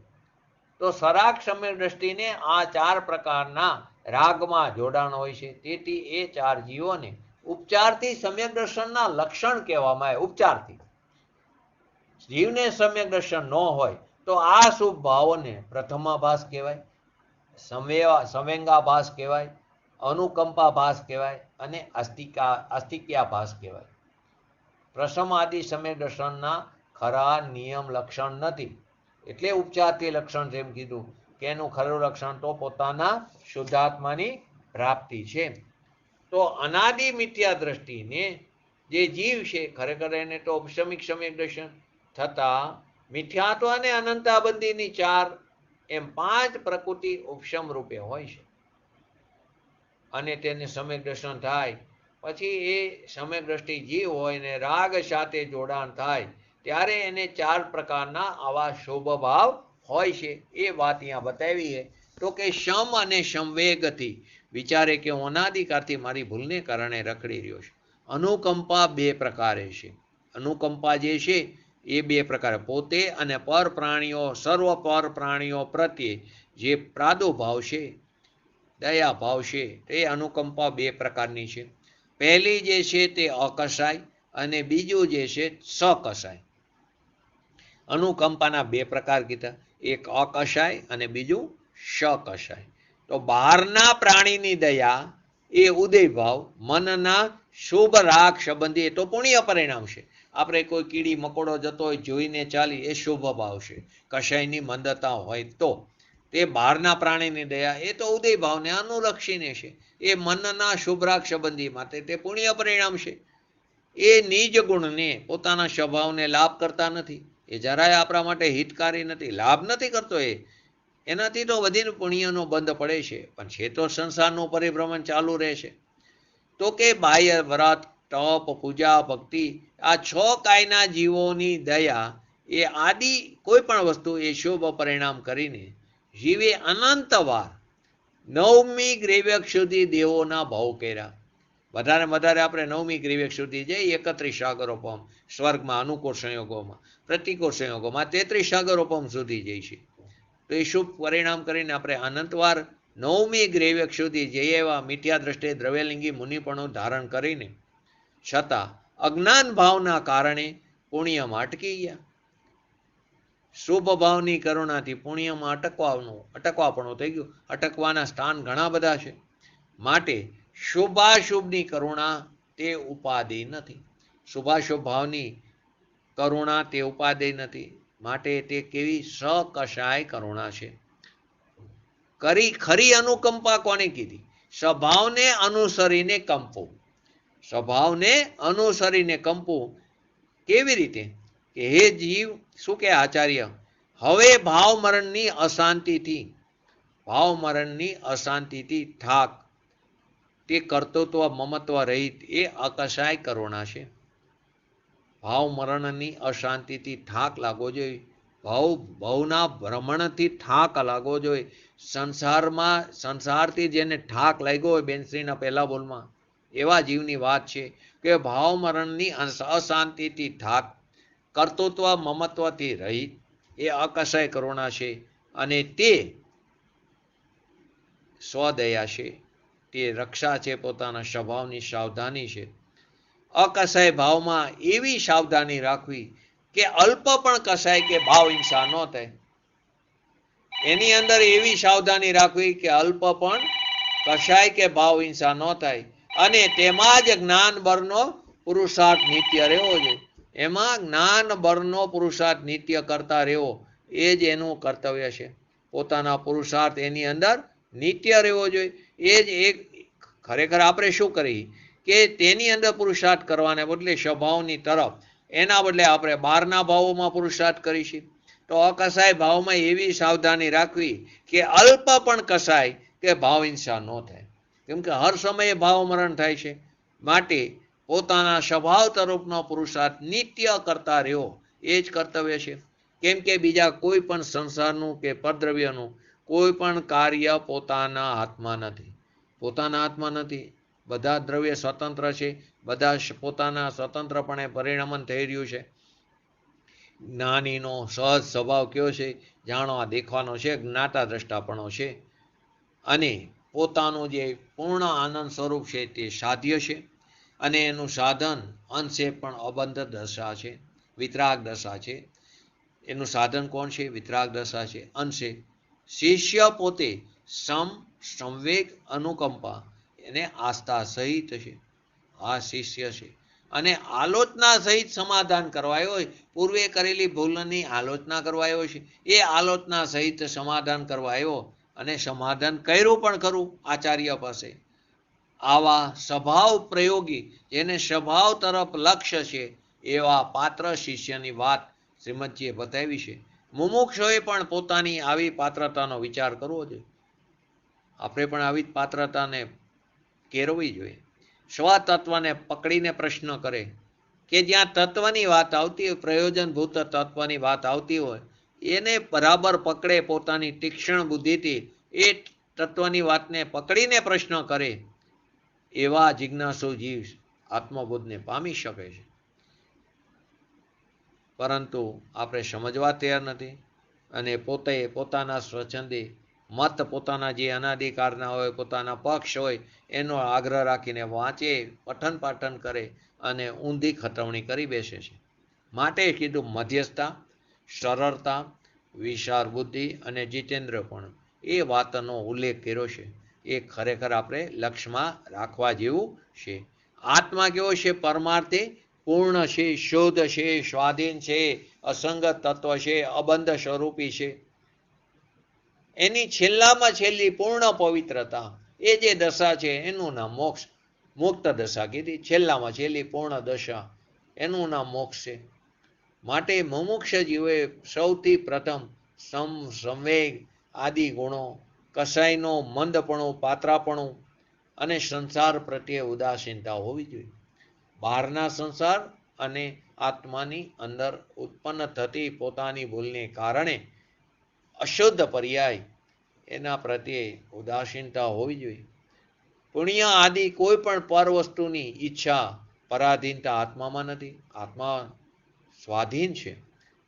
તો સરાગ સમ્યક દ્રષ્ટિને આ 4 પ્રકારના રાગમાં જોડાણ હોય છે. તેથી એ 4 જીવોને ઉપચારથી સમ્યક દર્શનના લક્ષણ કહેવામાં આવે. ઉપચારથી જીવને સમ્યક દર્શન ન હોય તો આ શુભ ભાવોને પ્રથમાભાસ કહેવાય, સંવેગાભાસ કહેવાય, અનુકંપાભાસ કહેવાય અને આસ્તિક્યાભાસ કહેવાય. પ્રશમ આદિ સમ્યક દર્શનના ખરા નિયમ લક્ષણ નથી, એટલે ઉપચારથી લક્ષણ જેમ કીધું કે એનું ખરું લક્ષણ તો પોતાના શુદ્ધાત્માની પ્રાપ્તિ છે. તો અનાદિ મિથ્યા દ્રષ્ટિને જે જીવ છે ખરેખર એને તો ઉપશમિક સમ્યક દર્શન થતા મિથ્યાત્વ અને અનંતાબંધીની 4 એમ 5 પ્રકૃતિ ઉપશમ રૂપે હોય છે. અને તેને સમ્યક દર્શન થાય પછી એ સમ્યક દ્રષ્ટિ જીવ હોય ને રાગ સાથે જોડાણ થાય ત્યારે એને 4 પ્રકારના આવા શુભ ભાવ હોય છે. એ વાત અહીંયા બતાવી છે. તો કે શમ અને સંવેગથી વિચારે કે હું અનાદિકાળથી મારી ભૂલને કારણે રખડી રહ્યો છું. અનુકંપા 2 પ્રકારે છે. અનુકંપા જે છે એ 2 પ્રકારે, પોતે અને પર પ્રાણીઓ, સર્વ પર પ્રાણીઓ પ્રત્યે જે પ્રાદુર્ભાવ છે, દયાભાવ છે, તે અનુકંપા 2 પ્રકારની છે. પહેલી જે છે તે અકસાય અને બીજું જે છે સકસાય. અનુકંપાના 2 પ્રકાર કીધા, એક અકસાય અને બીજું શકસાય. તો બહારના પ્રાણીની દયા એ ઉદયભાવ, મનના શુભ રાગ સંબંધી એ તો પુણ્ય પરિણામ છે. આપણે કોઈ કીડી મકોડો જતો હોય જોઈને ચાલી, એ શુભ ભાવ છે. કશાયની મંદતા હોય તો તે બહારના પ્રાણીની દયા એ તો ઉદય ભાવને અનુલક્ષીને છે. એ મનના શુભ રાગ સંબંધી માટે તે પુણ્ય પરિણામ છે. એ નિજ ગુણને, પોતાના સ્વભાવને લાભ કરતા નથી. એ જરાય આપણા માટે હિતકારી નથી, લાભ નથી કરતો. એનાથી તો વધીને પુણ્યનો બંધ પડે છે, પણ છે તો સંસારનું પરિભ્રમણ ચાલુ રહે છે. તો કે બાહ્ય વ્રત, તપ, પૂજા, ભક્તિ, આ 6 કાયના જીવોની દયા એ આદિ કોઈ પણ વસ્તુ એ શુભ પરિણામ કરીને જીવે અનંતવાર 9મી ગ્રેવ્યક સુધી દેવોના ભાવ કર્યા. વધારે આપણે 9મી ગ્રેવ્યક સુધી જઈએ, 31 સાગરોપમ સ્વર્ગમાં અનુકૂળ સંયોગોમાં, પ્રતિકૂળ સંયોગોમાં 33 સાગરોપમ સુધી જઈએ છીએ. તો એ શુભ પરિણામ કરીને આપણે અનંતવાર 9મી ગ્રેવ્યક સુધી જઈએ એવા મિથ્યા દ્રષ્ટિએ દ્રવ્યલિંગી મુનિપણું ધારણ કરીને છતાં અજ્ઞાન ભાવના કારણે પુણ્યમાં અટકી ગયા. શુભ ભાવની કરુણાથી પુણ્યમાં અટકવાપણું થઈ ગયું. અટકવાના સ્થાન ઘણા બધા છે. માટે શુભાશુભની કરુણા તે ઉપાધિ નથી. શુભાશુભ ભાવની કરુણા તે ઉપાધિ નથી. માટે તે કેવી સકશાય કરુણા છે. ખરી અનુકંપા કોને કીધી? સ્વભાવને અનુસરીને કંપવું. સ્વભાવને અનુસરીને કંપવું કેવી રીતે? કે હે જીવ, શું કે આચાર્ય, હવે ભાવ મરણની અશાંતિથી થાક, તે કર્તૃત્વ મમત્વ રહિત એ અકશાય કરુણા છે. ભાવ મરણની અશાંતિથી થાક લાગવો જોઈએ. ભવના ભ્રમણથી થાક લાગવો જોઈએ. સંસારથી જેને ઠાક લાગ્યો હોય બેનશ્રીના પહેલા બોલમાં એવા જીવની વાત છે કે ભાવ મરણની અશાંતિથી થાક, કર્તૃત્વ મમત્વથી રહિત એ અકસાય કરુણા છે. અને તે સ્વદયા છે, તે રક્ષા છે, પોતાના સ્વભાવની સાવધાની છે. અકસાય ભાવમાં એવી સાવધાની રાખવી કે અલ્પ પણ કસાય કે ભાવ હિંસા ન થાય. એની અંદર એવી સાવધાની રાખવી કે અલ્પ પણ કસાય કે ભાવ હિંસા ન થાય. અને તેમાં જ જ્ઞાન બળનો પુરુષાર્થ નિત્ય રહેવો જોઈએ. એમાં જ્ઞાન બળનો પુરુષાર્થ નિત્ય કરતા રહેવો એ જ એનું કર્તવ્ય છે. પોતાના પુરુષાર્થ એની અંદર નિત્ય રહેવો જોઈએ. એ જ એક ખરેખર આપણે શું કરીએ કે તેની અંદર પુરુષાર્થ કરવાને બદલે સ્વભાવની તરફ, એના બદલે આપણે બહારના ભાવોમાં પુરુષાર્થ કરીશું. તો અકસાય ભાવમાં એવી સાવધાની રાખવી કે અલ્પ પણ કસાય કે ભાવ હિંસા ન થાય. કેમ કે હર સમયે ભાવ મરણ થાય છે. માટે પોતાના સ્વભાવ તરફનો પુરુષાર્થ નિત્ય કરતા રહ્યો એ જ કર્તવ્ય છે. કેમ કે બીજા કોઈ પણ સંસારનું કે પરદ્રવ્યનું કોઈ પણ કાર્ય પોતાના હાથમાં નથી. પોતાના હાથમાં નથી. બધા દ્રવ્ય સ્વતંત્ર છે. બધા પોતાના સ્વતંત્રપણે પરિણમન થઈ રહ્યું છે. જ્ઞાનીનો સહજ સ્વભાવ કયો છે? જાણવા દેખવાનો છે, જ્ઞાતા દ્રષ્ટાપણો છે. અને પોતાનું જે પૂર્ણ આનંદ સ્વરૂપ છે તે સાધ્ય છે. અને એનું સાધન અંશે પણ અબંધ દશા છે, વિતરાગ દશા છે. એનું સાધન કોણ છે? વિતરાગ દશા છે. અંશે શિષ્ય પોતે સંવેગ અનુકંપા એને આસ્થા સહિત છે. આ શિષ્ય છે. અને આલોચના સહિત સમાધાન કરવાયો હોય, પૂર્વે કરેલી ભૂલની આલોચના કરવાયો છે, એ આલોચના સહિત સમાધાન કરવાયો અને સમાધાન કર્યું પણ ખરું આચાર્ય પાસે. આવા સ્વભાવ પ્રયોગી જેને સ્વભાવ તરફ લક્ષ્ય છે એવા પાત્ર શિષ્યની વાત શ્રીમદજીએ બતાવી છે. મુમુક્ષોએ પણ પોતાની આવી પાત્રતાનો વિચાર કરવો જોઈએ. આપણે પણ આવી પાત્રતાને કેળવવી જોઈએ. સ્વતત્વને પકડીને પ્રશ્ન કરે કે જ્યાં તત્વની વાત આવતી હોય, પ્રયોજનભૂત તત્વની વાત આવતી હોય, એને બરાબર પકડે પોતાની તીક્ષ્ણ બુદ્ધિથી એ તત્વની વાતને પકડીને પ્રશ્ન કરે એવા જિજ્ઞાસુ જીવ આત્મબોધને પામી શકે છે. પરંતુ આપણે સમજવા તૈયાર નથી. અને પોતે પોતાના સ્વચ્છંદી મત, પોતાના જે અનાધિકારના હોય, પોતાના પક્ષ હોય, એનો આગ્રહ રાખીને વાંચે, પઠન પાઠન કરે અને ઊંધી ખતવણી કરી બેસે છે. માટે કીધું મધ્યસ્થતા, સરળતા, વિશાળ બુદ્ધિ અને જીતેન્દ્રપણ એ વાતનો ઉલ્લેખ કર્યો છે. એ ખરેખર આપણે લક્ષ્યમાં રાખવા જેવું છે. આત્મા કેવો છે? પરમાર્થે પૂર્ણ છે, શુદ્ધ છે, સ્વાધીન છે, અસંગત તત્વ છે, અબંધ સ્વરૂપી છે. એની છેલ્લામાં છેલ્લી પૂર્ણ પવિત્રતા એ જે દશા છે એનું નામ મોક્ષ. મુક્ત દશા કીધી, છેલ્લામાં છેલ્લી પૂર્ણ દશા એનું નામ મોક્ષ છે. માટે મુમુક્ષ જીવે સૌથી પ્રથમ સંવેગ આદિ ગુણો, કસાયનો મંદપણું, પાત્રાપણું અને સંસાર પ્રત્યે ઉદાસીનતા હોવી જોઈએ. બહારના સંસાર અને આત્માની અંદર ઉત્પન્ન થતી પોતાની ભૂલને કારણે અશુદ્ધ પર્યાય એના પ્રત્યે ઉદાસીનતા હોવી જોઈએ. પુણ્ય આદિ કોઈ પણ પર વસ્તુની ઈચ્છા, પરાધીનતા આત્મામાં નથી. આત્મા સ્વાધીન છે.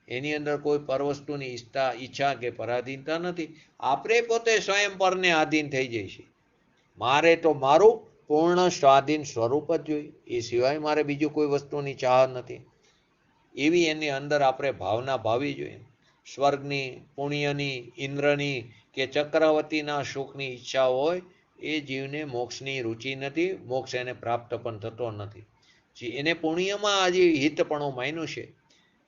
એની અંદર કોઈ પરવસ્તુની ઈચ્છા કે પરાધીનતા નથી. આપણે પોતે સ્વયં પરને આધીન થઈ જાય છે. મારે તો મારું પૂર્ણ સ્વાધીન સ્વરૂપ જ જોઈએ, એ સિવાય મારે બીજું કોઈ વસ્તુની ચાહ નથી. એવી એની અંદર આપણે ભાવના ભાવવી જોઈએ. સ્વર્ગની, પુણ્યની, ઇન્દ્રની કે ચક્રવર્તીના સુખની ઈચ્છા હોય એ જીવને મોક્ષની રુચિ નથી. મોક્ષ એને પ્રાપ્ત પણ થતો નથી. એને પુણ્યમાં હજી હિતપણું માન્યું છે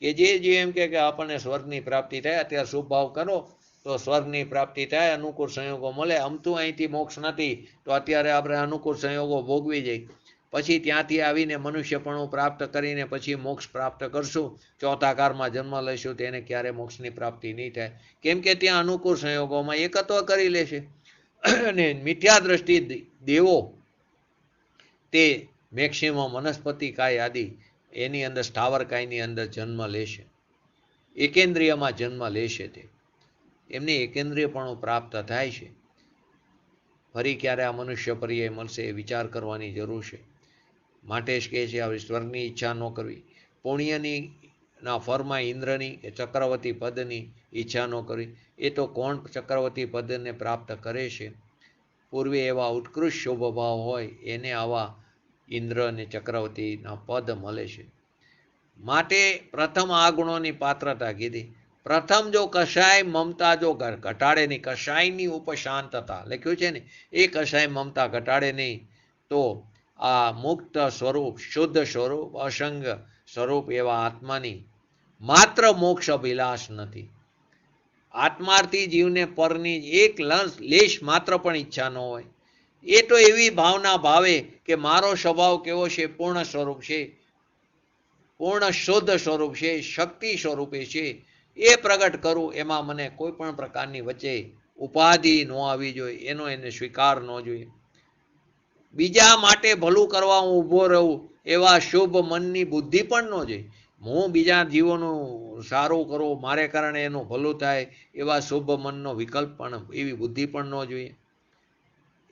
કે જે એમ કે આપણને સ્વર્ગની પ્રાપ્તિ થાય, અત્યારે શુભ ભાવ કરો તો સ્વર્ગની પ્રાપ્તિ થાય, અનુકૂળ સંયોગો મળે. અમતું અહીંથી મોક્ષ નથી તો અત્યારે આપણે અનુકૂળ સંયોગો ભોગવી જઈએ, પછી ત્યાંથી આવીને મનુષ્યપણું પ્રાપ્ત કરીને પછી મોક્ષ પ્રાપ્ત કરશું, ચોથા કારમાં જન્મ લઈશું, તેને ક્યારે મોક્ષની પ્રાપ્તિ નહીં થાય. કેમ કે ત્યાં અનુકૂળ સંયોગોમાં એકત્વ કરી લેશે. અને મિથ્યા દ્રષ્ટિ દેવો તે મેક્સિમમ વનસ્પતિ કાય આદિ એની અંદર સ્થાવર કાયની અંદર જન્મ લેશે. એકેન્દ્રિયમાં જન્મ લેશે તે, એમને એકેન્દ્રિયપણું પ્રાપ્ત થાય છે. ફરી ક્યારે આ મનુષ્ય પર્યાય મળશે એ વિચાર કરવાની જરૂર છે. માટે જ કહે છે આવી સ્વર્ગની ઈચ્છા ન કરવી, પુણ્યની ના ફરમાં ઇન્દ્રની કે ચક્રવર્તી પદની ઈચ્છા ન કરવી. એ તો કોણ ચક્રવર્તી પદને પ્રાપ્ત કરે છે? પૂર્વે એવા ઉત્કૃષ્ટ શોભભાવ હોય એને આવા ઇન્દ્ર અને ચક્રવર્તીના પદ મળે છે. માટે પ્રથમ આ ગુણોની પાત્રતા કીધી. પ્રથમ જો કશાય મમતા જો ઘટાડે નહીં, કશાયની ઉપશાંતતા લખ્યું છે ને, એ કશાય મમતા ઘટાડે નહીં તો આ મુક્ત સ્વરૂપ, શુદ્ધ સ્વરૂપ, અસંગ સ્વરૂપ એવા આત્માની માત્ર મોક્ષ અભિલાષ નથી. આત્માર્થી જીવને પરની એક લેશ માત્ર પણ ઈચ્છા ન હોય. એ તો એવી ભાવના ભાવે કે મારો સ્વભાવ કેવો છે? પૂર્ણ સ્વરૂપ છે, પૂર્ણ શુદ્ધ સ્વરૂપ છે, શક્તિ સ્વરૂપે છે. એ પ્રગટ કરું, એમાં મને કોઈ પણ પ્રકારની વચ્ચે ઉપાધિ ન આવી જોઈએ, એનો એને સ્વીકાર ન જોઈએ. બીજા માટે ભલું કરવા હું ઊભો રહું એવા શુભ મનની બુદ્ધિ પણ ન જોઈએ. હું બીજા જીવોનું સારું કરું, મારે કારણે એનું ભલું થાય એવા શુભ મનનો વિકલ્પ પણ, એવી બુદ્ધિ પણ ન જોઈએ.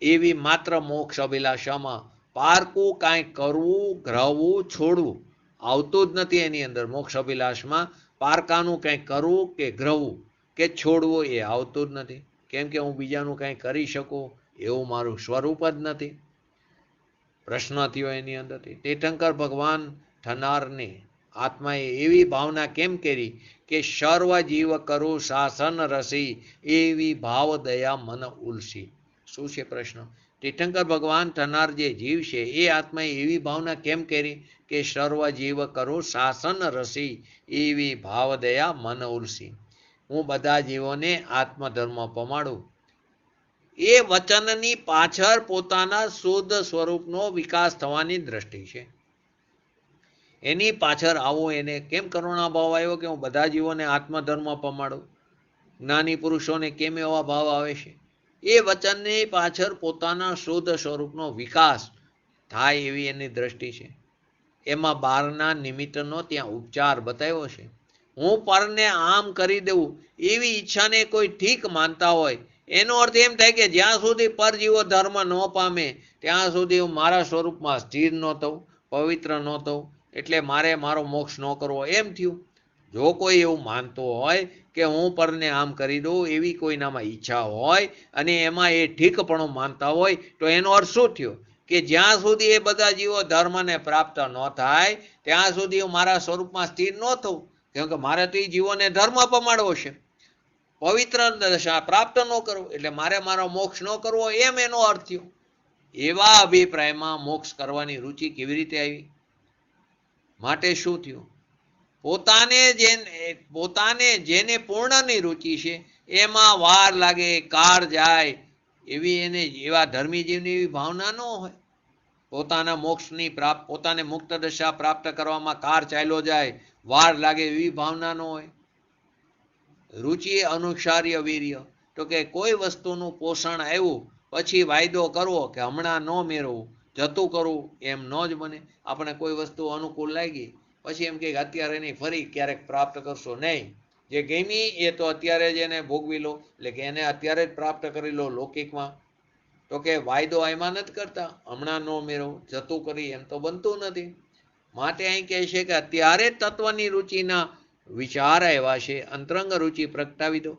એવી માત્ર મોક્ષ અભિલાષામાં પારકું કાંઈ કરવું, ગ્રહવું, છોડવું આવતું જ નથી. એની અંદર મોક્ષ અભિલાષમાં પારકાનું કંઈ કરવું કે ગ્રહવું કે છોડવું એ આવતું જ નથી. કેમ કે હું બીજાનું કંઈ કરી શકું એવું મારું સ્વરૂપ જ નથી. પ્રશ્ન થયો એની અંદરથી. તીર્થંકર ભગવાન થનારને આત્માએ એવી ભાવના કેમ કરી કે સર્વ જીવ કરું શાસન રસી, એવી ભાવ દયા મન ઉલસી. શું છે પ્રશ્ન? તીર્થંકર ભગવાન થનાર જે જીવ છે એ આત્માએ એવી ભાવના કેમ કરી કે સર્વ જીવ કરું શાસન રસી, એવી ભાવ દયા મન ઉલસી. હું બધા જીવોને આત્મધર્મ પમાડું. એ વચનની પાછળ પોતાના શુદ્ધ સ્વરૂપનો વિકાસ થવાની દ્રષ્ટિ છે. એની પાછળ આવો એને કેમ કરુણાભાવ આવ્યો કે હું બધા જીવોને આત્મધર્મ પમાડું? જ્ઞાની પુરુષોને કેમ એવા ભાવ આવે છે? એ વચનની પાછળ પોતાના શુદ્ધ સ્વરૂપનો વિકાસ થાય એવી એની દ્રષ્ટિ છે. એમાં બહારના નિમિત્તનો ત્યાં ઉપચાર બતાવ્યો છે. હું પરને આમ કરી દઉં એવી ઈચ્છાને કોઈ ઠીક માનતા હોય, એનો અર્થ એમ થાય કે જ્યાં સુધી પરજીવો ધર્મ ન પામે ત્યાં સુધી હું મારા સ્વરૂપમાં સ્થિર ન થઉં, પવિત્ર ન થઉં, એટલે મારે મારો મોક્ષ ન કરવો, એમ થયું. જો કોઈ એવું માનતો હોય કે હું પરને આમ કરી દઉં એવી કોઈનામાં ઈચ્છા હોય અને એમાં એ ઠીકપણું માનતા હોય તો એનો અર્થ શું થયો? કે જ્યાં સુધી એ બધા જીવો ધર્મને પ્રાપ્ત ન થાય ત્યાં સુધી હું મારા સ્વરૂપમાં સ્થિર ન થઉં. કેમ કે મારે તો એ જીવોને ધર્મ પમાડવો છે, પવિત્ર દશા પ્રાપ્ત ન કરવું, એટલે મારે મારો મોક્ષ ન કરવો, એમ એનો અર્થ થયો. એવા અભિપ્રાયમાં મોક્ષ કરવાની રુચિ કેવી રીતે આવી? માટે શું થયું? પોતાને જેને પૂર્ણની રુચિ છે એમાં વાર લાગે, કાળ જાય એવી એને એવા ધર્મી જીવની એવી ભાવના ન હોય. પોતાના મોક્ષની પોતાને મુક્ત દશા પ્રાપ્ત કરવામાં કાર ચાલ્યો જાય, વાર લાગે એવી ભાવના ન હોય. રુચિ અનુસાર્ય વીર્ય, તો કે કોઈ વસ્તુનું પોષણ આવ્યું પછી વાયદો કરવો કે હમણાં ન મેળવવું, જતું કરવું, એમ ન જ બને. આપણે કોઈ વસ્તુ અનુકૂળ લાગી પછી એમ કે અત્યારે નહીં, ફરી ક્યારેક પ્રાપ્ત કરશો, નહીં, જે ગમી એ તો અત્યારે જ એને ભોગવી લો, એટલે કે એને અત્યારે જ પ્રાપ્ત કરી લો લૌકિકમાં. તો કે વાયદો એમાં નથી કરતા, હમણાં ન મેળવું, જતું કરી, એમ તો બનતું નથી. માટે અહીં કહે છે કે અત્યારે તત્વની રુચિના વિચાર આવ્યા છે, અંતરંગ રુચિ પ્રગટાવી દો.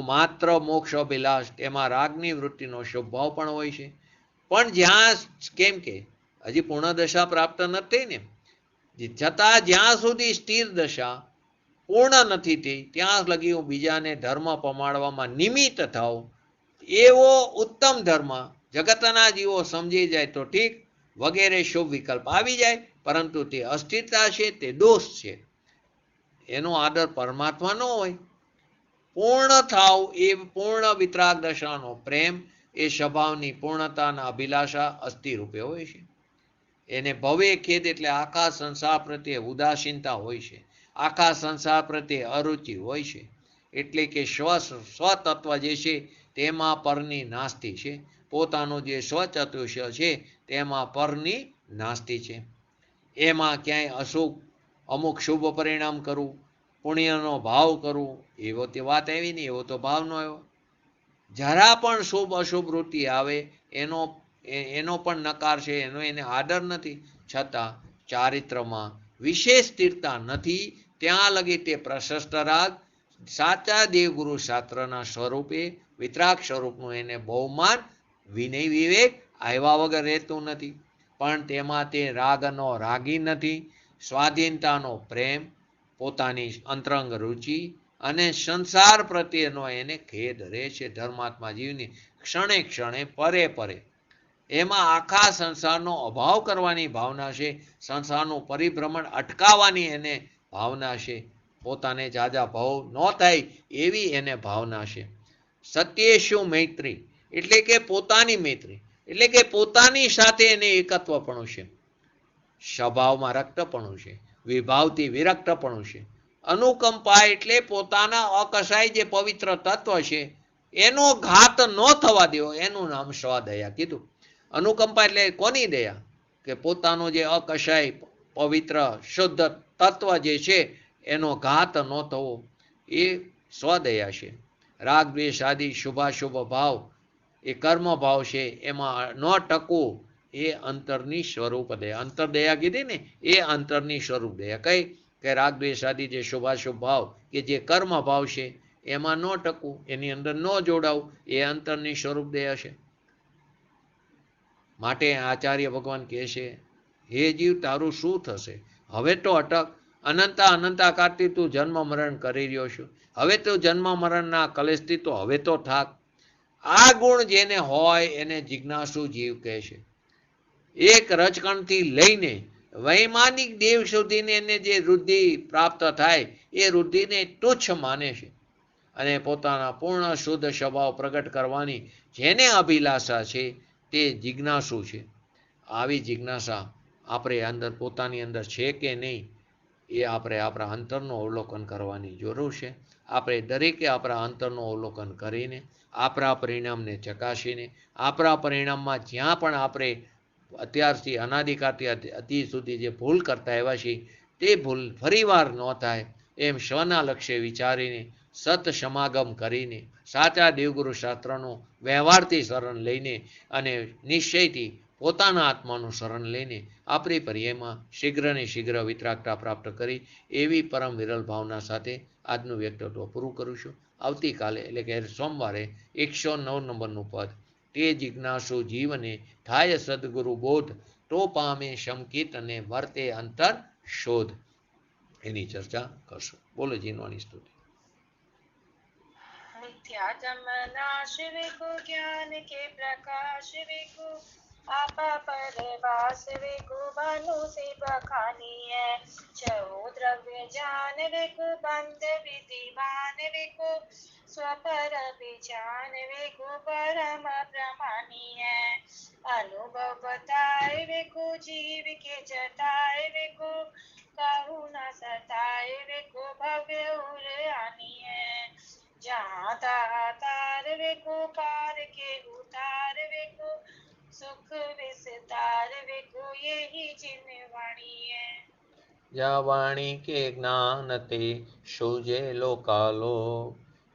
માત્ર મોક્ષ અભિલાષ, એમાં રાગની વૃત્તિનો સ્વભાવ પણ હોય છે. પણ જ્યાં કેમ કે હજી પૂર્ણ દશા પ્રાપ્ત નથી ને, છતાં જ્યાં સુધી સ્થિર દશા પૂર્ણ નથી થઈ ત્યાં લગી હું બીજાને ધર્મ પમાડવામાં નિમિત્ત થાઉં, એવો ઉત્તમ ધર્મ જગતના જીવો સમજી જાય તો ઠીક, વગેરે શુભ વિકલ્પ આવી જાય, પરંતુ તે અસ્થિરતા છે, તે દોષ છે. એનો આદર પરમાત્મા ન હોય. પૂર્ણ થાવ એ પૂર્ણ વિતરાગ દશાનો પ્રેમ, એ સ્વભાવની પૂર્ણતાના અભિલાષા અસ્થિ રૂપે હોય છે. એને ભવે ખેદ એટલે આખા સંસાર પ્રત્યે ઉદાસીનતા હોય છે, આખા સંસાર પ્રત્યે અરુચિ હોય છે. એટલે કે સ્વતત્વ જે છે તેમાં પરની નાસ્તિ છે, પોતાનું જે સ્વચતુષ્ય છે તેમાં પરની નાસ્તિ છે. એમાં ક્યાંય અસુખ અમુક શુભ પરિણામ કરવું, પુણ્યનો ભાવ કરવું, એવો તે વાત આવી નહીં, એવો તો ભાવ ન આવ્યો. જરા પણ શુભ અશુભ વૃત્તિ આવે એનો પણ નકાર છે, એનો એને આદર નથી. છતાં ચારિત્રમાં વિશેષ સ્થિરતા નથી, ત્યાં લગી તે પ્રશસ્ત રાગ સાચા દેવગુરુ શાસ્ત્રના સ્વરૂપે વિતરાગ સ્વરૂપનું એને બહુમાન વિનય વિવેક આવ્યા વગર રહેતું નથી. પણ તેમાં તે રાગનો રાગી નથી. સ્વાધીનતાનો પ્રેમ, પોતાની અંતરંગ રુચિ અને સંસાર પ્રત્યેનો એને ખેદ રહે છે. ધર્માત્મા જીવની ક્ષણે ક્ષણે પરે પરે એમાં આખા સંસારનો અભાવ કરવાની ભાવના છે, સંસારનું પરિભ્રમણ અટકાવવાની એને ભાવના છે, પોતાને જાજા ભાવ ન થાય એવી એને ભાવના છે. સત્યેશુ મૈત્રી એટલે કે પોતાની મૈત્રી, એટલે કે પોતાની સાથે એને એકત્વપણું છે. સ્વભાવમાં રક્તપણું છે, વિભાવથી વિરક્તપણું છે. અનુકંપા એટલે પોતાના અકસાય જે પવિત્ર તત્વ છે એનો ઘાત ન થવા દેવો, એનું નામ સ્વદયા કીધું. અનુકંપા એટલે કોની દયા? કે પોતાનો જે અકસાય પવિત્ર શુદ્ધ તત્વ જે છે એનો ઘાત ન થવો, એ સ્વદયા છે. રાગ દ્વેષ આદિ શુભાશુભ ભાવ એ કર્મ ભાવ છે, એમાં ન ટકવું એ અંતરની સ્વરૂપ દયા. અંતરદયા કીધી ને, એ અંતરની સ્વરૂપ દયા. કઈ? કે રાગ દ્વેષ આદિ જે શુભાશુભ ભાવ કે જે કર્મ ભાવ છે એમાં ન ટકવું, એની અંદર ન જોડાવું, એ અંતરની સ્વરૂપ દયા છે. માટે આચાર્ય ભગવાન કહે છે, હે જીવ તારું શું થશે? હવે તો અટક. અનંતાકારથી તું જન્મ મરણ કરી રહ્યો છું, હવે તો જન્મ મરણના કલેશથી તો હવે તો થાક. આ ગુણ જેને હોય એને જિજ્ઞાસુ જીવ કહે છે. એક રજકણથી લઈને વૈમાનિક દેવ સુધીને એને જે વૃદ્ધિ પ્રાપ્ત થાય એ વૃદ્ધિને તુચ્છ માને છે, અને પોતાના પૂર્ણ શુદ્ધ સ્વભાવ પ્રગટ કરવાની જેને અભિલાષા છે તે જિજ્ઞાસુ છે. આવી જિજ્ઞાસા આપણે અંદર પોતાની અંદર છે કે નહીં, એ આપણે આપણા અંતરનું અવલોકન કરવાની જરૂર છે. આપણે દરેકે આપણા અંતરનું અવલોકન કરીને આપણા પરિણામને ચકાસીને આપણા પરિણામમાં જ્યાં પણ આપણે અત્યારથી અનાદિકાળથી અતિ સુધી જે ભૂલ કરતા આવ્યા છીએ તે ભૂલ ફરીવાર ન થાય એમ સ્વના લક્ષ્ય વિચારીને સત સમાગમ કરીને સાચા દેવગુરુ શાસ્ત્રનું વ્યવહારથી શરણ લઈને અને નિશ્ચયથી પોતાના આત્માનું શરણ લઈને આપણી પર્યાયમાં શીઘ્રને શીઘ્ર વિતરાગતા પ્રાપ્ત કરી એવી પરમ વિરલ ભાવના સાથે આજનું વ્યક્તિત્વ પૂરું કરું છું. આવતીકાલે એટલે કે સોમવારે 109 નંબરનું પદ, તે જિજ્ઞાસુ જીવને થાય સદગુરુ બોધ, તો પામે શમકિત અને વર્તે અંતર શોધ, એની ચર્ચા કરશું. બોલો જીનવાણી સ્તુતિ. मिथ्याजमनाश विगु ज्ञान के प्रकाश विगु आपा परवास विगु बनु से बखानी है छो द्रव्य जान विगु बंद विधिवान विगु स्वपर विजान विगु परम प्रमानी है अनुभव बताए विगु जीव के जताए विगु कहु न सताए विगु भव्य उर आनी है जहाँ तार विगु पार के उतार विगु सुख विस्तार विगु यही जिनवाणी है. યા વાણી કે જ્ઞાન તે શુજે લોકાલો,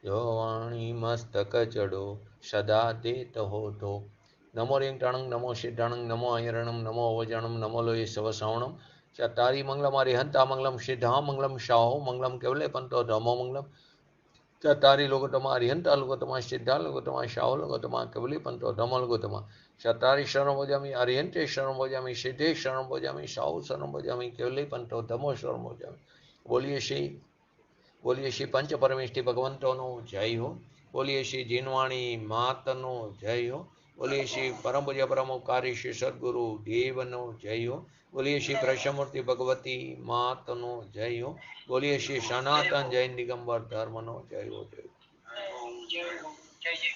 જો વાણી મસ્તક ચડો સદા દેત હોતો. નમો રિંગટાણંગ નમો સિદ્ધાણંગ નમો અયરણમ નમો અવજણમ નમો લોય સવસાવણમ ચતારી મંગલમ અરિહંતા મંગલમ સિદ્ધા મંગલમ શાહો મંગલમ કેવલે પંતો ધમો મંગલમ ચતારી લોકોતમા અરિહંતા લોકોતમા સિદ્ધા લોકોતમા શાહો લોકોતમા કેવલે પંતો ધમો લોકોતમા ચતારી શરણ ભોજામી અરિહંતે શરણ ભોજામી સિદ્ધે શરણ ભોજામી શાહુ શરણ ભોજામી કેવલે પંતો ધમો શરણ ભોજામી. બોલીએ શ્રી પંચ પરમેષ્ઠી ભગવંતોનો જય હો. બોલીએ શ્રી જીનવાણી માતનો જય હો. બોલીએ શ્રી પરમ પૂજ્ય પરમ ઉપકારી શ્રી સદગુરુ દેવનો જય હો. બોલીએ શ્રી પ્રશમૂર્તિ ભગવતી માતનો જય હો. બોલીએ શ્રી સનાતન જૈન દિગંબર ધર્મનો જય હો. જય